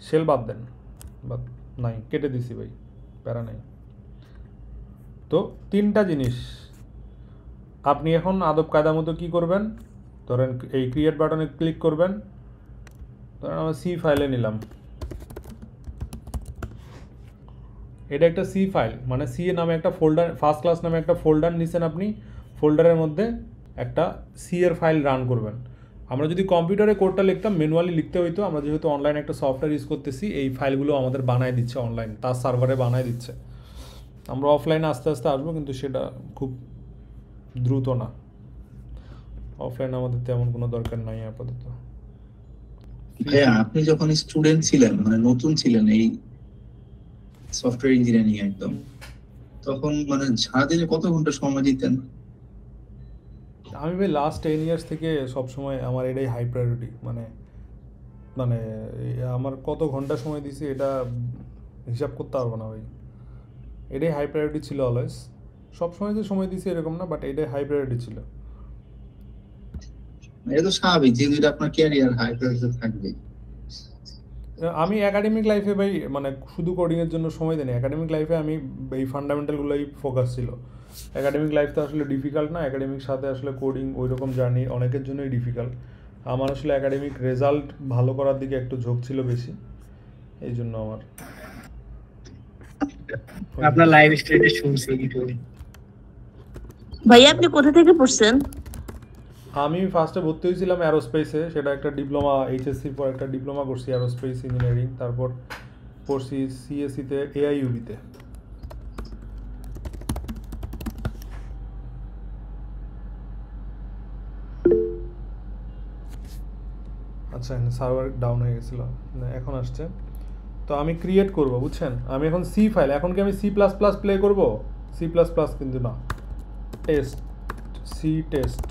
শেল বাদ দেন, বাদ নাই, কেটে দিছি ভাই, প্যারা নাই। তো 3টা জিনিস আপনি এখন আদব কায়দা মতো কী করবেন, ধরেন এই ক্রিয়েট বাটনে ক্লিক করবেন, ধরেন আমরা সি ফাইলে নিলাম, এটা একটা সি ফাইল, মানে সি নামে একটা ফোল্ডার, ফার্স্ট ক্লাস নামে একটা ফোল্ডার নিছেন আপনি, ফোল্ডারের মধ্যে একটা সি এর ফাইল রান করবেন। আমরা যদি কম্পিউটারে কোডটা লিখতাম, ম্যানুয়ালি লিখতে হইতো, আমরা যেহেতু অনলাইনে একটা সফটওয়্যার ইউজ করতেছি, এই ফাইলগুলো আমাদের বানায় দিচ্ছে অনলাইন, তার সার্ভারে বানায় দিচ্ছে। আমরা অফলাইনে আস্তে আস্তে আসবো, কিন্তু সেটা খুব দ্রুত না, অফলাইনে আমাদের তেমন কোনো দরকার নাই আপাতত। আপনি যখন স্টুডেন্ট ছিলেন, মানে নতুন ছিলেন এই সফটওয়্যার ইঞ্জিনিয়ারিং একদম, তখন মানে সারাদিনে কত ঘন্টা সময় দিতেন? আমি ভাই লাস্ট 10 ইয়ার্স থেকে সবসময় আমার এটাই হাই প্রায়োরিটি, মানে মানে আমার কত ঘন্টা সময় দিছি এটা হিসাব করতে পারবো না ভাই। এটাই হাই প্রায়োরিটি ছিল অলওয়েজ। সবসময় যে সময় দিছি এরকম না, বাট এটাই হাই প্রায়োরিটি ছিল। এটা তো স্বাভাবিক, যেহেতু এটা আপনার ক্যারিয়ার, হাই প্রায়োরিটি থাকবে। আমি একাডেমিক লাইফে ভাই মানে শুধু কোডিংয়ের জন্য সময় দিই না। একাডেমিক লাইফে আমি এই ফান্ডামেন্টালগুলোই ফোকাস ছিল। একাডেমিক লাইফ তো আসলে ডিফিকাল্ট না, একাডেমিক সাথে আসলে কোডিং ওই রকম জার্নি অনেকের জন্যই ডিফিকাল্ট। আমার আসলে একাডেমিক রেজাল্ট ভালো করার দিকে একটু ঝোঁক ছিল বেশি, এই জন্য আমার। আপনার লাইভ স্টেটে শুনছি ইউটিউবে। ভাইয়া আপনি কোথা থেকে পড়ছেন? আমি ফার্স্টে ভর্তি হয়েছিলাম অ্যারোস্পেসে, সেটা একটা ডিপ্লোমা, এইচএসসির পর একটা ডিপ্লোমা করছি অ্যারোস্পেস ইঞ্জিনিয়ারিং। তারপর পড়ছি সিএসসিতে এআইইউবিতে। আচ্ছা, সার্ভার ডাউন হয়ে গেছিল, এখন আসছে। তো আমি ক্রিয়েট করব, বুঝছেন? আমি এখন সি ফাইল, এখন কি আমি সি প্লাস প্লাস প্লে করবো? সি প্লাস প্লাস কিন্তু না, টেস্ট, সি টেস্ট,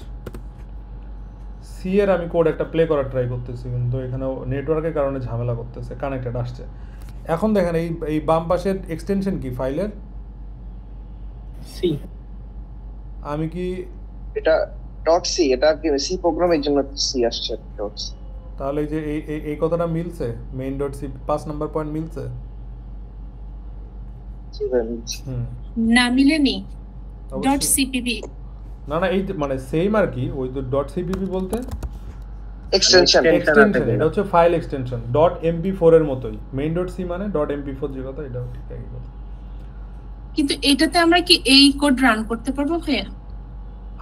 সি এর আমি কোড একটা প্লে করার ট্রাই করতেছি, কিন্তু এখানে নেটওয়ার্কের কারণে ঝামেলা করতেছে, কানেক্টেড আসছে। এখন দেখেন এই বাম পাশের এক্সটেনশন কি ফাইলের? সি। আমি কি এটা ডট সি, এটা কি সি প্রোগ্রামের জন্য সি আসছে ডট সি। তাহলে এই যে এই কথাটা মিলছে, main dot C 5 number point মিলছে? না মিলেনি। ডট অবশ্যই। সিপিপি না না, এই মানে সেম আর কি, ওই তো ডট সিপিপি বলতে এক্সটেনশন। এটা হচ্ছে ফাইল এক্সটেনশন, ডট এমপি4 এর মতোই। মেইন ডট সি মানে ডট এমপি4 যে কথা, এটাও ঠিক একই কথা। কিন্তু এটাতে আমরা কি এই কোড রান করতে পারবো ভাইয়া?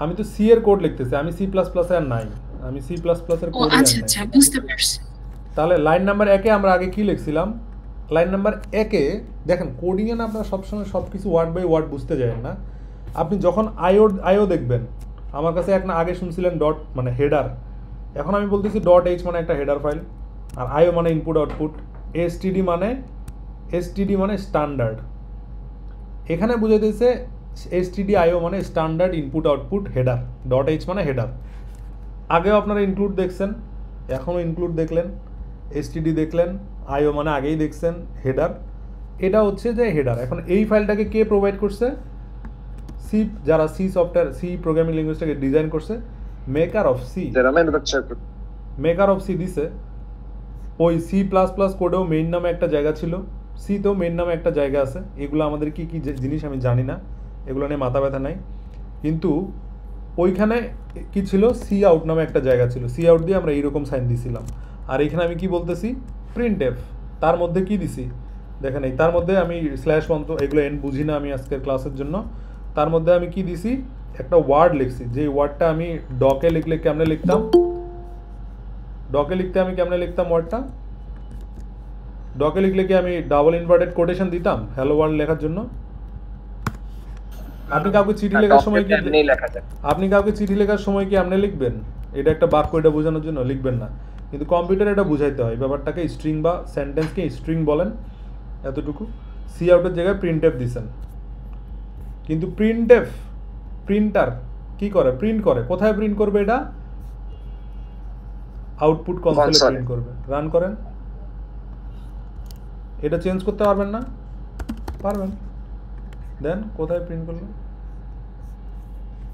আমি তো সি এর কোড লিখতেছি, আমি সি প্লাস প্লাস আর নাই, আমি সি প্লাস প্লাস এর ও কোড আচ্ছা আচ্ছা, বুঝতে পারছি। তাহলে লাইন নাম্বার 1-এ আমরা আগে কি লিখছিলাম? লাইন নাম্বার 1-এ দেখেন, কোডিংয়ে না আপনারা সবসময় সব কিছু ওয়ার্ড বাই ওয়ার্ড বুঝতে যাবেন না। আপনি যখন আইও দেখবেন, আমার কাছে এক না আগে শুনছিলেন ডট মানে হেডার, এখন আমি বলতেছি ডট এইচ মানে একটা হেডার ফাইল, আর আইও মানে ইনপুট আউটপুট, এসটিডি মানে স্ট্যান্ডার্ড। এখানে বুঝাইতেছে এসটিডি আইও মানে standard input output header, dot H মানে হেডার। আগেও আপনারা ইনক্লুড দেখছেন, এখনও ইনক্লুড দেখলেন, এসটিডি দেখলেন, আইও মানে আগেই দেখছেন হেডার। এটা হচ্ছে যে হেডার। এখন এই ফাইলটাকে কে প্রোভাইড করছে? সি, যারা সি সফটওয়্যার, সি প্রোগ্রামিং ল্যাঙ্গুয়েজটাকে ডিজাইন করছে, maker of C, maker of C দিছে। ওই সি প্লাস প্লাস কোডেও মেইন নামে একটা জায়গা ছিল, সিতেও মেইন নামে একটা জায়গা আছে। এগুলো আমাদের কি কি জিনিস আমি জানি না, এগুলো নিয়ে মাথা ব্যথা নাই। কিন্তু ওইখানে কি ছিল, সি আউট নামে একটা জায়গা ছিল, সি আউট দিয়ে আমরা এইরকম সাইন দিছিলাম। আর এখানে আমি কি বলতেছি, প্রিন্ট এফ। তার মধ্যে কি দিছি দেখেন, এই তার মধ্যে আমি স্ল্যাশ বন্ধ, এগুলো এন বুঝি না আমি আজকের ক্লাসের জন্য। তার মধ্যে আমি কি দিছি, একটা ওয়ার্ড লিখছি, যে ওয়ার্ডটা আমি ডকে লিখলে কেমনে লিখতাম, ডকে লিখতে আমি কেমনে লিখতাম ওয়ার্ডটা, ডকে লিখলে কি আমি ডাবল ইনভার্টেড কোটেশন দিতাম হ্যালো ওয়ার্ল্ড লেখার জন্য? আপনি কাউকে চিঠি লেখার সময় কি আপনি লিখবেন? এটা একটা বাক্য, এটা বোঝানোর জন্য লিখবেন না, কিন্তু কম্পিউটারে এটা বুঝাইতে হয় ব্যাপারটাকে। স্ট্রিং বা সেন্টেন্সকে স্ট্রিং বলেন, এতটুকু। সি আউটের জায়গায় প্রিন্ট এফ দিছেন, কিন্তু প্রিন্ট এফ, প্রিন্টার কি করে, প্রিন্ট করে। কোথায় প্রিন্ট করবে এটা? আউটপুট কনসোলে প্রিন্ট করবে। রান করেন, এটা চেঞ্জ করতে পারবেন না? পারবেন। দেন কোথায় প্রিন্ট করলো?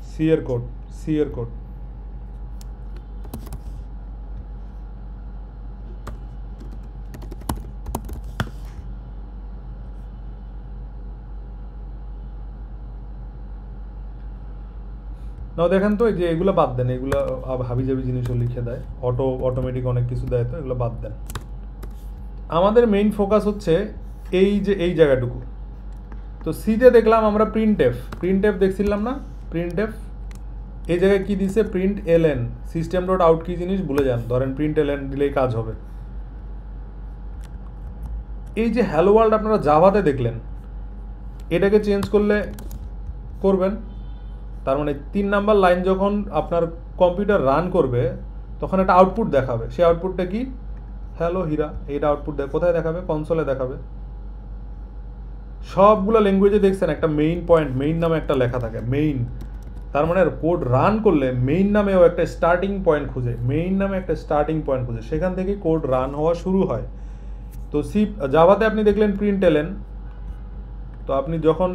সি এর কোড, সি এর কোড। নাও দেখেন তো, এই যে এগুলো বাদ দেন, এগুলো হাবিজাবি জিনিসও লিখে দেয়, অটোমেটিক অনেক কিছু দেয়, তো এগুলো বাদ দেন। আমাদের মেইন ফোকাস হচ্ছে এই যে এই জায়গাটুকু। তো সিতে দেখলাম আমরা প্রিন্ট এফ দেখছিলাম না, প্রিন্ট এফ। এই জায়গায় কি দিছে, print LN. System dot out কি জিনিস ভুলে যান, ধরেন প্রিন্ট এলএন দিলেই কাজ হবে। এই যে হ্যালো ওয়ার্ল্ড আপনারা জাভাতে দেখলেন, এটাকে চেঞ্জ করলে করবেন। তার মানে 3 নাম্বার লাইন যখন আপনার কম্পিউটার রান করবে, তখন একটা আউটপুট দেখাবে। সেই আউটপুটটা কি, হ্যালো হীরা। এইটা আউটপুট কোথায় দেখাবে? কনসোলে দেখাবে। সবগুলো ল্যাঙ্গুয়েজে দেখছেন একটা মেইন পয়েন্ট, মেইন নামে একটা লেখা থাকে, মেইন। তার মানে কোড রান করলে মেইন নামেও একটা স্টার্টিং পয়েন্ট খুঁজে, মেইন নামে একটা স্টার্টিং পয়েন্ট খুঁজে, সেখান থেকে কোড রান হওয়া শুরু হয়। তো জাভাতে আপনি দেখলেন println, তো আপনি যখন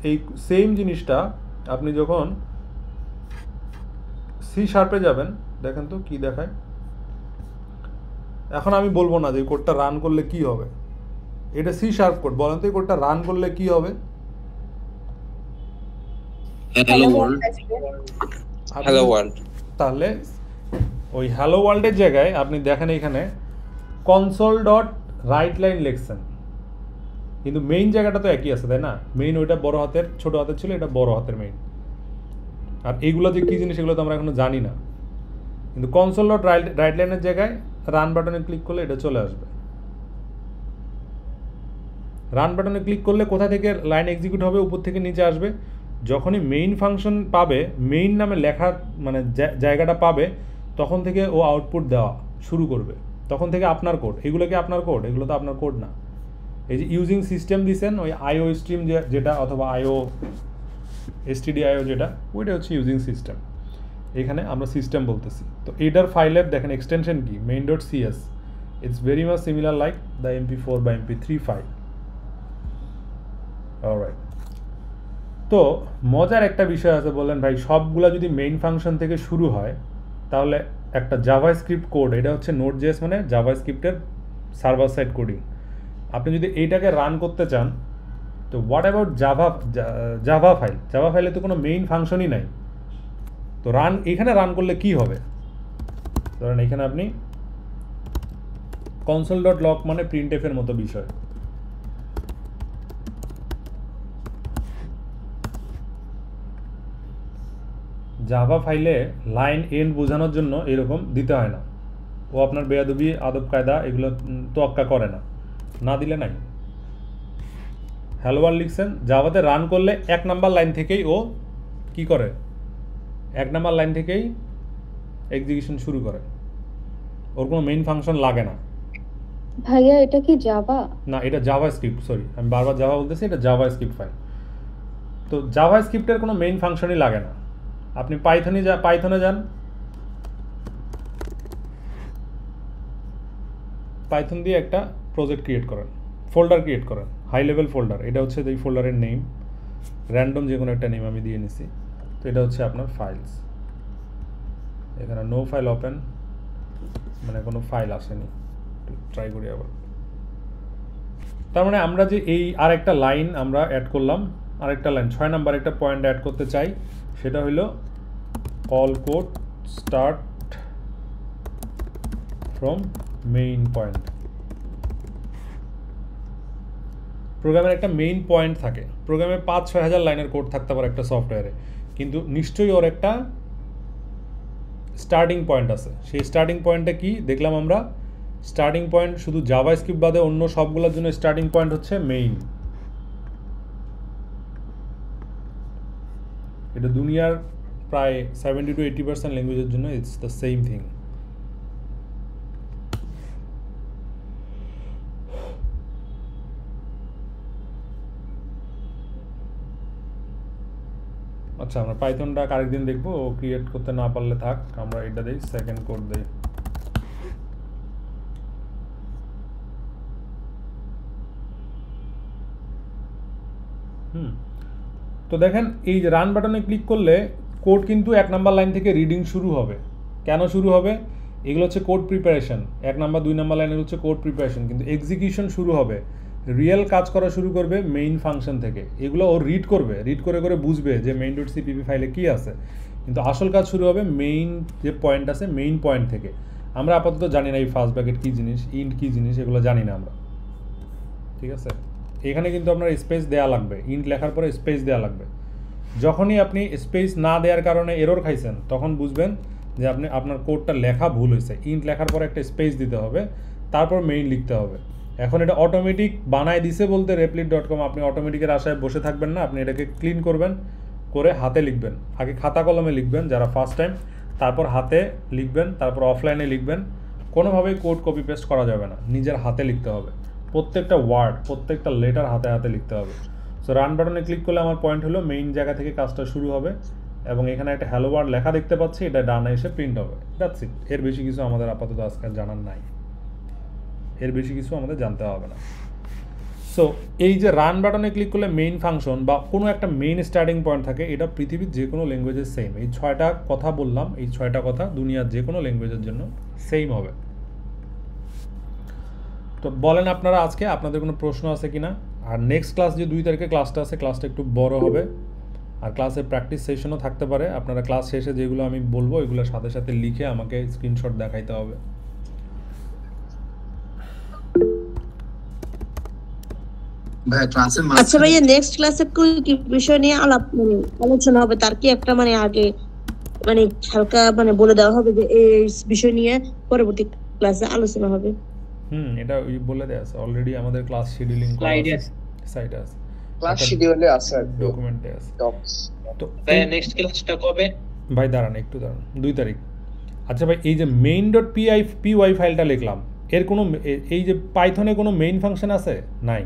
এই সেম জিনিসটা আপনি যখন সি শার্পে যাবেন, দেখেন তো কি দেখায়। এখন আমি বলবো না যে কোডটা রান করলে কি হবে, এটা সি শার্প কোড, বলেন তো এই কোডটা রান করলে কি হবে? Hello world. Hello world. তাহলে ওই হ্যালো ওয়ার্ল্ডের জায়গায় আপনি দেখেন এখানে console.writeline লিখছেন, কিন্তু মেইন জায়গাটা তো একই আছে, তাই না? মেইন ওইটা বড় হাতের ছোট হাতের ছিল, এটা বড় হাতের মেইন। আর এইগুলো যে কী জিনিস এগুলো তো আমরা এখনো জানি না, কিন্তু console.writeline-এর জায়গায় রান বাটনে ক্লিক করলে এটা চলে আসবে। রান বাটনে ক্লিক করলে কোথা থেকে লাইন এক্সিকিউট হবে, উপর থেকে নিচে আসবে। যখনই মেইন ফাংশন পাবে, মেইন নামে লেখার মানে জায়গাটা পাবে, তখন থেকে ও আউটপুট দেওয়া শুরু করবে, তখন থেকে আপনার কোড। এগুলো কি আপনার কোড? এগুলো তো আপনার কোড না। এই যে ইউজিং সিস্টেম দিছেন, ওই আইও স্ট্রিম যেটা, অথবা আইও stdio যেটা, ওইটা হচ্ছে ইউজিং সিস্টেম। এখানে আমরা সিস্টেম বলতেছি। তো এটার ফাইলের দেখেন এক্সটেনশন কি, main.cs। It's very much similar like the mp4 বা mp3 ফাইল। অলরাইট, তো মজার একটা বিষয় আছে, বললেন ভাই সবগুলা যদি মেইন ফাংশন থেকে শুরু হয়, তাহলে একটা জাভাস্ক্রিপ্ট কোড, এটা হচ্ছে Node.js মানে জাভাস্ক্রিপ্টের সার্ভার সাইড কোডিং। আপনি যদি এইটাকে রান করতে চান, তো what about Java file? Java ফাইলে তো কোনো মেইন ফাংশনই নাই, তো এখানে রান করলে কি হবে? ধরেন এখানে আপনি console.log মানে printf এর মতো বিষয়। জাভা ফাইলে লাইন এন্ড বোঝানোর জন্য এরকম দিতে হয় না, ও আপনার বেয়াদবি আদব কায়দা এগুলো তোয়াক্কা করে না, না দিলে নাই। হ্যালো ওয়ার্ল্ড লিখছেন, জাভাতে রান করলে 1 নাম্বার লাইন থেকেই ও কি করে, 1 নাম্বার লাইন থেকেই এক্সিকিউশন শুরু করে, ওর কোনো মেইন ফাংশন লাগে না। ভাইয়া এটা কি জাভা? না, এটা জাভাস্ক্রিপ্ট, সরি আমি বারবার জাভা বলতেছি, এটা জাভাস্ক্রিপ্ট ফাইল। তো জাভাস্ক্রিপ্টের কোনো মেইন ফাংশনই লাগে না। আপনি পাইথনে যান, পাইথন দিয়ে একটা প্রজেক্ট ক্রিয়েট করেন, ফোল্ডার ক্রিয়েট করেন, হাই লেভেল ফোল্ডার। এটা হচ্ছে এই ফোল্ডারের নেম, র্যান্ডম যে কোনো একটা নেম আমি দিয়ে নিছি। তো এটা হচ্ছে আপনার ফাইলস। এখানে নো ফাইল ওপেন, মানে কোনো ফাইল আসেনি। ট্রাই করি আবার। তার মানে আমরা যে এই আরেকটা লাইন আমরা অ্যাড করলাম, আরেকটা লাইন 6 নাম্বার একটা পয়েন্ট অ্যাড করতে চাই, সেটা হলো all code start from main point. প্রোগ্রামের একটা মেইন পয়েন্ট থাকে, প্রোগ্রামে 5-6 হাজার লাইনের কোড থাকতে পারে একটা সফটওয়্যারে, কিন্তু নিশ্চয়ই ওর একটা স্টার্টিং পয়েন্ট আছে। সেই স্টার্টিং পয়েন্টটা কি দেখলাম আমরা, স্টার্টিং পয়েন্ট শুধু জাভাস্ক্রিপ্ট বাদে অন্য সবগুলোর জন্য স্টার্টিং পয়েন্ট হচ্ছে মেইন। এটা দুনিয়ার প্রায় 70-80% ল্যাঙ্গুয়েজের জন্য ইটস দ্য সেম থিং। আচ্ছা, আমরা পাইথনটা আরেকদিন দেখবো, ও ক্রিয়েট করতে না পারলে থাক, আমরা এটা দিই, সেকেন্ড কোড দিই। তো দেখেন এই যে রান বাটনে ক্লিক করলে কোড কিন্তু 1 নাম্বার লাইন থেকে রিডিং শুরু হবে। কেন শুরু হবে? এগুলো হচ্ছে code preparation. 1 number 2 number line হচ্ছে কোড প্রিপারেশন, কিন্তু এক্সিকিউশন শুরু হবে, রিয়েল কাজ করা শুরু করবে মেইন ফাংশন থেকে। এগুলো ও রিড করবে, রিড করে করে বুঝবে যে main.cpp ফাইলে কি আছে, কিন্তু আসল কাজ শুরু হবে মেইন যে পয়েন্ট আছে মেইন পয়েন্ট থেকে। আমরা আপাতত জানি না এই ফার্স্ট ব্র্যাকেট কী জিনিস, ইন্ট কী জিনিস, এগুলো জানি না আমরা, ঠিক আছে? এখানে কিন্তু আপনার স্পেস দেওয়া লাগবে, ইন্ট লেখার পরে স্পেস দেওয়া লাগবে। যখনই আপনি স্পেস না দেওয়ার কারণে এরর খাইছেন, তখন বুঝবেন যে আপনার কোডটা লেখা ভুল হয়েছে। ইন্ট লেখার পরে একটা স্পেস দিতে হবে, তারপর মেইন লিখতে হবে। এখন এটা অটোমেটিক বানায় দিছে বলতে replit.com, আপনি অটোমেটিকের আশায় বসে থাকবেন না, আপনি এটাকে ক্লিন করবেন, করে হাতে লিখবেন। আগে খাতা কলমে লিখবেন যারা ফার্স্ট টাইম, তারপর হাতে লিখবেন, তারপর অফলাইনে লিখবেন। কোনোভাবেই কোড কপি পেস্ট করা যাবে না, নিজের হাতে লিখতে হবে। প্রত্যেকটা ওয়ার্ড, প্রত্যেকটা লেটার হাতে হাতে লিখতে হবে। সো রান বাটনে ক্লিক করলে আমার পয়েন্ট হলো মেইন জায়গা থেকে কাজটা শুরু হবে এবং এখানে একটা হ্যালো ওয়ার্ড লেখা দেখতে পাচ্ছি, এটা ডানে এসে প্রিন্ট হবে। That's it. এর বেশি কিছু আমাদের আপাতত আজকে জানার নাই, এর বেশি কিছু আমাদের জানতে হবে না। সো এই যে রান বাটনে ক্লিক করলে মেইন ফাংশন বা কোনো একটা মেইন স্টার্টিং পয়েন্ট থাকে, এটা পৃথিবীর যে কোনো ল্যাঙ্গুয়েজের সেম। এই 6টা কথা বললাম, এই 6টা কথা দুনিয়ার যে কোনো ল্যাঙ্গুয়েজের জন্য সেম হবে। তো বলেন আপনারা আজকে আপনাদের কোনো প্রশ্ন আছে কিনা? আর নেক্সট ক্লাস যে 2 তারিখে ক্লাসটা আছে, ক্লাসটা একটু বড় হবে আর ক্লাসে প্র্যাকটিস সেশনও থাকতে পারে। আপনারা ক্লাস শেষে যেগুলো আমি বলবো এগুলোর সাথে সাথে লিখে আমাকে স্ক্রিনশট দেখাইতে হবে। আচ্ছা ভাইয়া, নেক্সট ক্লাসে কি বিষয় নিয়ে আলোচনা হবে, তার কি একটা আগে হালকা বলে দেওয়া হবে যে এই বিষয় নিয়ে পরবর্তী ক্লাসে আলোচনা হবে? এটা ওই বলে দেয়া আছে অলরেডি, আমাদের ক্লাস শিডিউলিং সাইটে আছে, ক্লাস শিডিউলে আছে, ডকুমেন্টে আছে। তো নেক্সট ক্লাসটা কবে ভাই? দাঁড়ান 2 তারিখ। আচ্ছা ভাই, এই যে main.py ফাইলটা লিখলাম, এর কোনো এই যে পাইথনে কোনো মেইন ফাংশন আছে? নাই,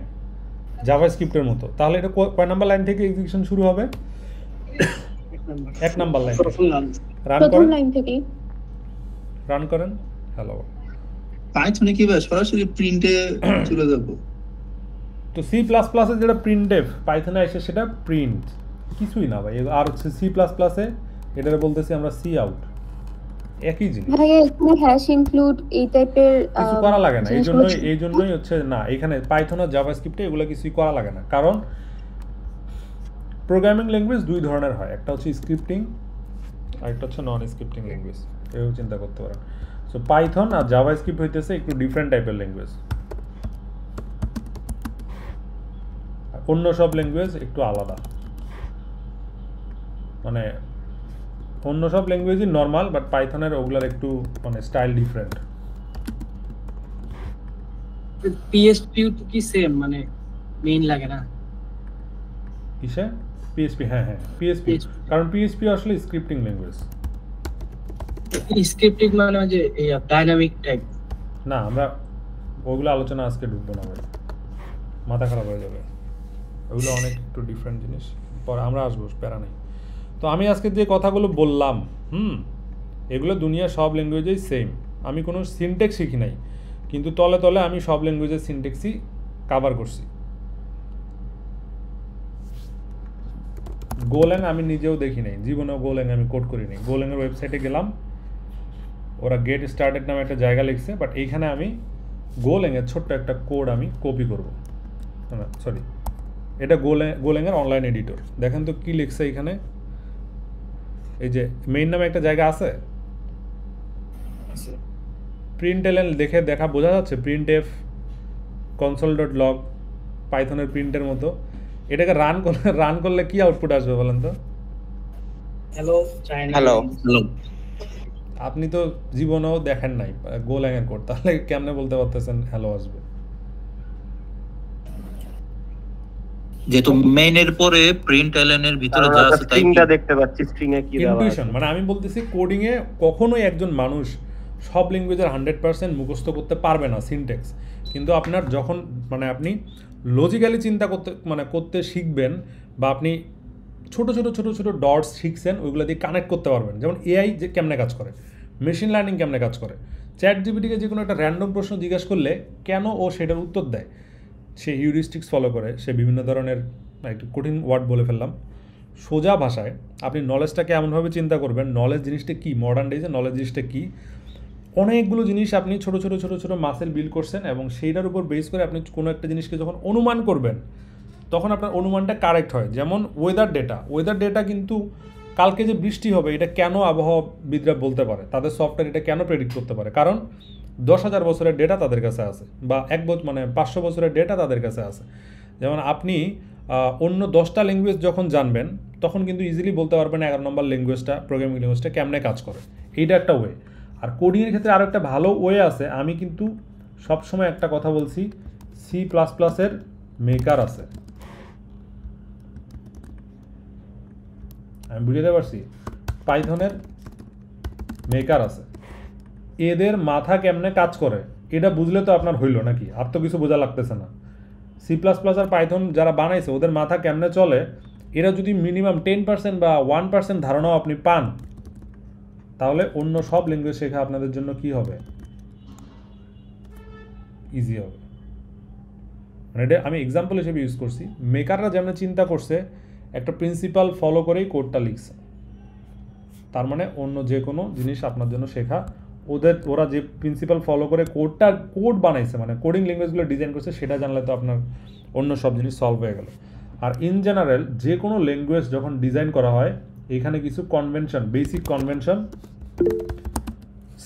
জাভাস্ক্রিপ্টের মতো। তাহলে এটা কয় নাম্বার লাইন থেকে এক্সিকিউশন শুরু হবে? 1 নাম্বার লাইন। প্রথম লাইন থেকে রান করেন। হ্যালো, পাইথনে কি ভাই সরাসরি প্রিন্টে চলে যাব? তো C++ এর যেটা প্রিন্টএফ, পাইথনে এসে সেটা প্রিন্ট, কিছুই না ভাই। আর হচ্ছে C++ এ এটারে বলতেছি আমরা সি আউট, একই জিনিস। ভাইয়া এখানে হ্যাশ ইনক্লুড এই টাইপের কিছু করা লাগে না। এই জন্যই হচ্ছে না, এখানে পাইথন আর জাভাস্ক্রিপ্টে এগুলো কিছুই করা লাগে না। কারণ প্রোগ্রামিং ল্যাঙ্গুয়েজ 2 ধরনের হয়, একটা হচ্ছে স্ক্রিপ্টিং আর একটা হচ্ছে নন স্ক্রিপ্টিং ল্যাঙ্গুয়েজ। এও চিন্তা করতে পারেন। সো পাইথন আর জাভাস্ক্রিপ্ট হইতেছে একটু ডিফারেন্ট টাইপের ল্যাঙ্গুয়েজ, অন্য সব ল্যাঙ্গুয়েজ একটু আলাদা। অন্য সব ল্যাঙ্গুয়েজই নর্মাল, বাট পাইথনের ওগুলার একটু স্টাইল ডিফারেন্ট। PHP কি সেম মেইন লাগে না? কিসে? PHP? হ্যাঁ, PHP, কারণ PHP আসলে স্ক্রিপ্টিং ল্যাঙ্গুয়েজ। স্ক্রিপ্টিং যে এই ডাইনামিক টাইপ না, আমরা ওগুলো আলোচনা আজকে ঢুকবো না ভাই, মাথা খারাপ হয়ে যাবে। ওগুলো অনেক একটু ডিফারেন্ট জিনিস, পরে আমরা আসবো, প্যারা নেই। তো আমি আজকে যে কথাগুলো বললাম, এগুলো দুনিয়ার সব ল্যাঙ্গুয়েজেই সেম। আমি কোনো সিনটেক্স শিখি নাই, কিন্তু তলে তলে আমি সব ল্যাঙ্গুয়েজের সিনটেক্সই কাভার করছি। গোল্যাং আমি নিজেও দেখি নাই, জীবনেও গোল্যাং আমি কোড করি নাই। গোল্যাংয়ের ওয়েবসাইটে গেলাম, ওরা গেট স্টার্টেড নামে একটা জায়গা লিখছে, বাট এইখানে আমি গোল্যাংয়ের ছোট্ট একটা কোড আমি কপি করব। সরি, এটা গোল্যাংয়ের অনলাইন এডিটর। দেখেন তো কি লিখছে এখানে। এই যে মেইন নামে একটা জায়গা আছে, প্রিন্টএলএন দেখা বোঝা যাচ্ছে, প্রিন্টএফ console.log, পাইথনের প্রিন্টের মতো। এটাকে রান করলে কি আউটপুট আসবে বলেন তো? হ্যালো। আপনি তো জীবনেও দেখেন নাই গোল্যাংয়ের কোড, তাহলে কেমনে বলতে পারতেছেন হ্যালো আসবে? যেহেতু মেইনের পরে প্রিন্টএলএন এর ভিতরে যা আছে তাই স্ট্রিংটা দেখতে পাচ্ছি, স্ট্রিং এ কি দেওয়া আছে। ইনটিউশন, আমি বলতেছি কোডিং এ কখনোই একজন মানুষ সব ল্যাঙ্গুয়েজের 100% মুখস্থ করতে পারবে না সিনট্যাক্স। কিন্তু আপনার যখন আপনি লজিক্যালি চিন্তা করতে শিখবেন, বা আপনি ছোট ছোট ডটস শিখছেন, ওইগুলো দিয়ে কানেক্ট করতে পারবেন। যেমন এআই যে কেমনে কাজ করে, মেশিন লার্নিং কেমনে কাজ করে। চ্যাট জিপিটিকে যে কোনো একটা র্যান্ডম প্রশ্ন জিজ্ঞাসা করলে কেন ও সেটার উত্তর দেয়, সে হিউরিস্টিক্স ফলো করে, সে বিভিন্ন ধরনের, একটু কঠিন ওয়ার্ড বলে ফেললাম, সোজা ভাষায় আপনি নলেজটাকে এমনভাবে চিন্তা করবেন, নলেজ জিনিসটা কী, মডার্ন ডেজে নলেজ জিনিসটা কী, অনেকগুলো জিনিস আপনি ছোট ছোট মাসেল বিল্ড করছেন, এবং সেইটার উপর বেস করে আপনি কোনো একটা জিনিসকে যখন অনুমান করবেন, তখন আপনার অনুমানটা কারেক্ট হয়। যেমন ওয়েদার ডেটা কিন্তু কালকে যে বৃষ্টি হবে এটা কেন আবহাওয়াবিদরা বলতে পারে, তাদের সফটওয়্যার এটা কেন প্রেডিক্ট করতে পারে? কারণ 10,000 বছরের ডেটা তাদের কাছে আছে, বা 500 বছরের ডেটা তাদের কাছে আছে। যেমন আপনি অন্য 10টা ল্যাঙ্গুয়েজ যখন জানবেন, তখন কিন্তু ইজিলি বলতে পারবেন 11 নম্বর ল্যাঙ্গুয়েজটা, প্রোগ্রামিং ল্যাঙ্গুয়েজটা কেমনে কাজ করে। এইটা একটা ওয়ে। আর কোডিংয়ের ক্ষেত্রে আরও একটা ভালো ওয়ে আছে। আমি কিন্তু সবসময় একটা কথা বলছি, C++ এর মেকার আছে, আমি বুঝতে পারছি, পাইথনের মেকার আছে। এদের মাথা কেমনে কাজ করে এটা বুঝলে তো আপনার হইলো নাকি? আর তো কিছু বোঝা লাগতেছে না। সি প্লাস প্লাস আর পাইথন যারা বানাইছে ওদের মাথা কেমনে চলে, এরা যদি মিনিমাম 10% বা 1% ধারণাও আপনি পান, তাহলে অন্য সব ল্যাঙ্গুয়েজ শেখা আপনাদের জন্য কি হবে? ইজি হবে। মানে এটা আমি এক্সাম্পল হিসেবে ইউজ করছি। মেকাররা যেমন চিন্তা করছে একটা প্রিন্সিপাল ফলো করেই কোডটা লিখছে, তার মানে অন্য যে কোনো জিনিস আপনার জন্য শেখা, ওরা যে প্রিন্সিপাল ফলো করে কোড বানাইছে, মানে কোডিং ল্যাঙ্গুয়েজগুলো ডিজাইন করছে, সেটা জানলে তো আপনার অন্য সব জিনিস সলভ হয়ে গেল। আর ইন জেনারেল যে কোনো ল্যাঙ্গুয়েজ যখন ডিজাইন করা হয়, এখানে কিছু কনভেনশন, বেসিক কনভেনশন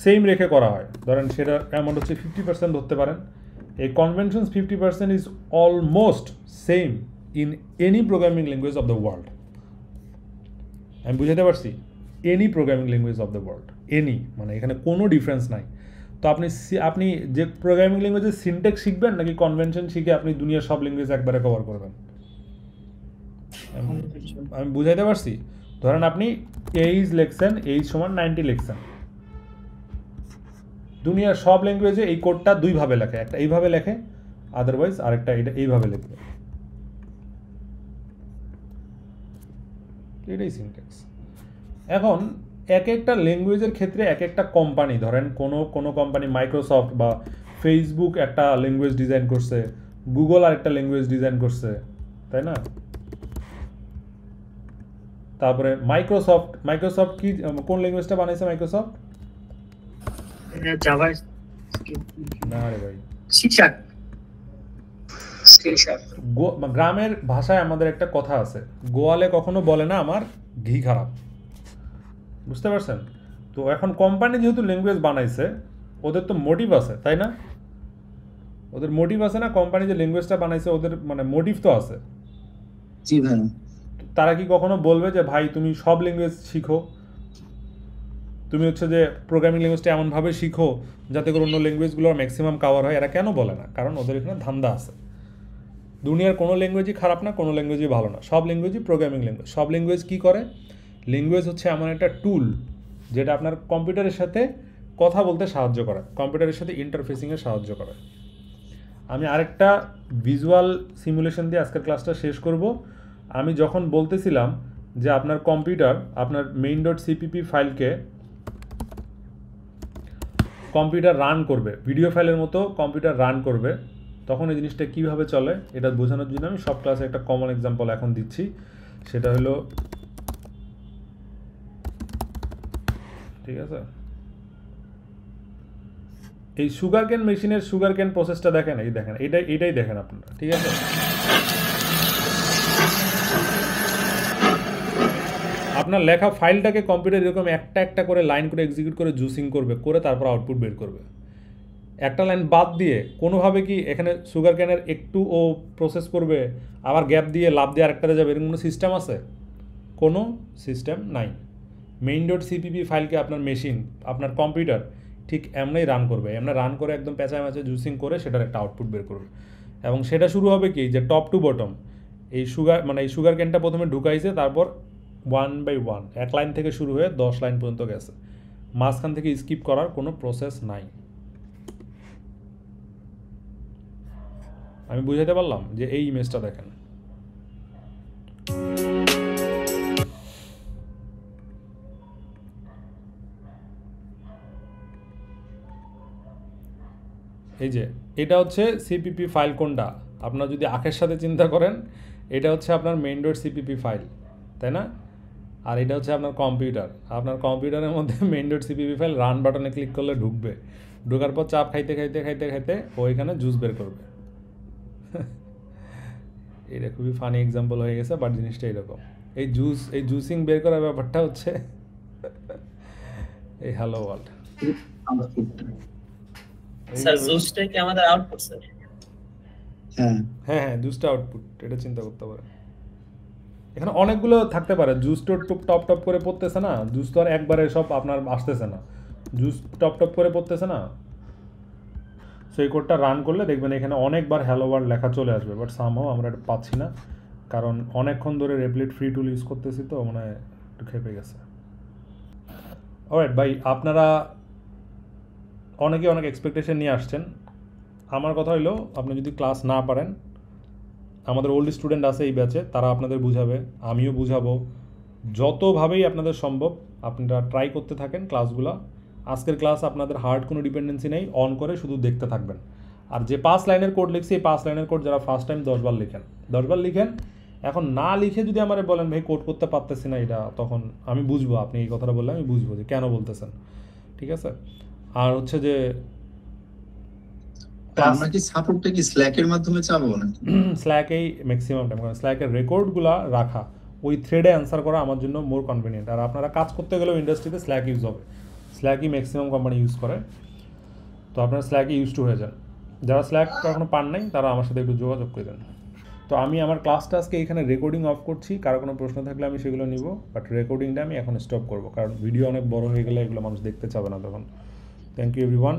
সেম রেখে করা হয়। ধরেন সেটা অ্যামাউন্ট হচ্ছে 50% ধরতে পারেন। এই conventions 50% is almost same in any programming language of the world. আমি বুঝাতে পারছি? Any programming language of the world, any, মানে এখানে কোনো ডিফারেন্স নাই। তো আপনি যে প্রোগ্রামিং ল্যাঙ্গুয়েজের সিনট্যাক্স শিখবেন নাকি কনভেনশন শিখে আপনি দুনিয়ার সব ল্যাঙ্গুয়েজ একবারে কভার করবেন? আমি বুঝাইতে পারছি? ধরেন আপনি এইজ লিখছেন, এইজ সমান 90 লিখছেন, দুনিয়ার সব ল্যাঙ্গুয়েজে এই কোডটা দুইভাবে লেখে, একটা এইভাবে লেখে, আদারওয়াইজ আরেকটা এটা এইভাবে লিখবে। এটাই সিনট্যাক্স। এখন এক একটা ল্যাঙ্গুয়েজের ক্ষেত্রে এক একটা কোম্পানি, ধরেন কোনো কোম্পানি মাইক্রোসফট বা ফেসবুক একটা ল্যাঙ্গুয়েজ ডিজাইন করছে, গুগল আর একটা ল্যাঙ্গুয়েজ ডিজাইন করছে, তাই না? তারপরে মাইক্রোসফট কি কোন ল্যাঙ্গুয়েজটা বানাইছে মাইক্রোসফট? জাভা না রে ভাই, গ্রামের ভাষায় আমাদের একটা কথা আছে, গোয়ালে কখনো বলে না আমার ঘি খারাপ। বুঝতে পারছেন? তো এখন কোম্পানি যেহেতু ল্যাঙ্গুয়েজ বানাইছে, ওদের তো মোটিভ আছে, তাই না? ওদের মোটিভ আছে না? কোম্পানি যে ল্যাঙ্গুয়েজটা বানাইছে ওদের মানে মোটিভ তো আছে। জি ভাই। তারা কি কখনো বলবে যে ভাই তুমি সব ল্যাঙ্গুয়েজ শিখো, তুমি হচ্ছে যে প্রোগ্রামিং ল্যাঙ্গুয়েজটা এমনভাবে শিখো যাতে করে অন্য ল্যাঙ্গুয়েজগুলোর ম্যাক্সিমাম কাভার হয়? এরা কেন বলে না? কারণ ওদের এখানে ধান্দা আছে। দুনিয়ার কোনো ল্যাঙ্গুয়েজই খারাপ না, কোনো ল্যাঙ্গুয়েজই ভালো না, সব ল্যাঙ্গুয়েজই প্রোগ্রামিং ল্যাঙ্গুয়েজ। সব ল্যাঙ্গুয়েজ কী করে? ল্যাঙ্গুয়েজ হচ্ছে এমন একটা টুল যেটা আপনার কম্পিউটারের সাথে কথা বলতে সাহায্য করে, কম্পিউটারের সাথে ইন্টারফেসিংয়ে সাহায্য করে। আমি আরেকটা ভিজুয়াল সিমুলেশন দিয়ে আজকের ক্লাসটা শেষ করব। আমি যখন বলতেছিলাম যে আপনার কম্পিউটার আপনার main.cpp ফাইলকে কম্পিউটার রান করবে, ভিডিও ফাইলের মতো কম্পিউটার রান করবে, তখন এই জিনিসটা কীভাবে চলে এটা বোঝানোর জন্য আমি সব ক্লাসে একটা কমন এক্সাম্পল এখন দিচ্ছি। সেটা হলো, ঠিক আছে, এই সুগার কেন মেশিনের সুগার কেন প্রসেসটা দেখেন, এই দেখেন, এটাই দেখেন আপনারা, ঠিক আছে? আপনার লেখা ফাইলটাকে কম্পিউটার এরকম একটা একটা করে লাইন করে এক্সিকিউট করে জুসিং করবে, করে তারপর আউটপুট বের করবে। একটা লাইন বাদ দিয়ে কোনোভাবে কি এখানে সুগার ক্যানের একটু ও প্রসেস করবে, আবার গ্যাপ দিয়ে লাভ দিয়ে আরেকটাতে যাবে, এরকম কোনো সিস্টেম আছে? কোনো সিস্টেম নাই। main.cpp ফাইলকে আপনার মেশিন, আপনার কম্পিউটার ঠিক এমনই রান করবে, এমনি রান করে একদম প্যাঁচা ম্যাচে জুসিং করে সেটার একটা আউটপুট বের করবে। এবং সেটা শুরু হবে কি, যে টপ টু বটম এই সুগার ক্যানটা প্রথমে ঢুকাইছে, তারপর 1 by 1 এক লাইন থেকে শুরু হয়ে 10 লাইন পর্যন্ত গেছে, মাঝখান থেকে স্কিপ করার কোনো প্রসেস নাই। আমি বুঝাতে পারলাম? যে এই ইমেজটা দেখেন, এই যে এটা হচ্ছে সিপিপি ফাইল। কোনটা? আপনার যদি আখের সাথে চিন্তা করেন, এটা হচ্ছে আপনার main.cpp ফাইল, তাই না? আর এটা হচ্ছে আপনার কম্পিউটার। আপনার কম্পিউটারের মধ্যে main.cpp ফাইল রান বাটনে ক্লিক করলে ঢুকবে, ঢোকার পর চাপ খাইতে খাইতে খাইতে খাইতে ওইখানে জুস বের করবে। এটা খুবই ফানি এক্সাম্পল হয়ে গেছে, বাট জিনিসটা এরকম। এই জুসিং বের করার ব্যাপারটা হচ্ছে এই হ্যালো ওয়ার্ল্ড। স্যার জুসটা কি আমাদের আউটপুট স্যার? হ্যাঁ হ্যাঁ, জুসটা আউটপুট, এটা চিন্তা করতে পারে। এখানে অনেকগুলো থাকতে পারে, জুস তো টপ টপ করে পড়তেছে না, জুস তো আর একবারে সব আপনার আসতেছে না, জুস টপ টপ করে পড়তেছে না। সো এই কোডটা রান করলে দেখবেন এখানে অনেকবার হ্যালো ওয়ার্ল্ড লেখা চলে আসবে, বাট সামহাও আমরা এটা পাচ্ছি না, কারণ অনেকক্ষণ ধরে রেপ্লিট ফ্রি টুল ইউজ করতেছি, তো মানে একটু খেপে গেছে। অলরাইট ভাই, আপনারা অনেকে অনেক এক্সপেকটেশন নিয়ে আসছেন। আমার কথা হলো আপনি যদি ক্লাস না পারেন, আমাদের ওল্ড স্টুডেন্ট আছে এই ব্যাচে, তারা আপনাদের বুঝাবে, আমিও বুঝাবো, যতভাবেই আপনাদের সম্ভব আপনারা ট্রাই করতে থাকেন ক্লাসগুলো। আজকের ক্লাস আপনাদের হার্ড কোনো ডিপেন্ডেন্সি নেই, অন করে শুধু দেখতে থাকবেন। আর যে 5 লাইনের কোড লিখছি, এই 5 লাইনের কোড যারা ফার্স্ট টাইম 10 বার লিখেন, 10 বার লিখেন। এখন না লিখে যদি আমারে বলেন ভাই কোড করতে পারতেছি না, এটা তখন আমি বুঝবো, আপনি এই কথাটা বললে আমি বুঝবো যে কেন বলতেছেন, ঠিক আছে? আর হচ্ছে যে আমরা কি সাপোর্টটা কি স্ল্যাকের মাধ্যমে চাবো নাকি? স্ল্যাকেই ম্যাক্সিমাম টাইম, কারণ স্ল্যাকের রেকর্ডগুলো রাখা, ওই থ্রেডে অ্যান্সার করা আমার জন্য মোর কনভিনিয়েন্ট। আর আপনারা কাজ করতে গেলেও ইন্ডাস্ট্রিতে স্ল্যাক ইউজ হবে, স্ল্যাকই ম্যাক্সিমাম কোম্পানি ইউজ করে, তো আপনারা স্ল্যাকই ইউজ টু হয়ে যান। যারা স্ল্যাক এখনো পান নাই তারা আমার সাথে একটু যোগাযোগ করে দেন। তো আমি আমার ক্লাসটা আজকে এখানে রেকর্ডিং অফ করছি, কারো কোনো প্রশ্ন থাকলে আমি সেগুলো নিব, বাট রেকর্ডিংটা আমি এখন স্টপ করবো, কারণ ভিডিও অনেক বড় হয়ে গেলে এগুলো মানুষ দেখতে চাবে না তখন। Thank you everyone.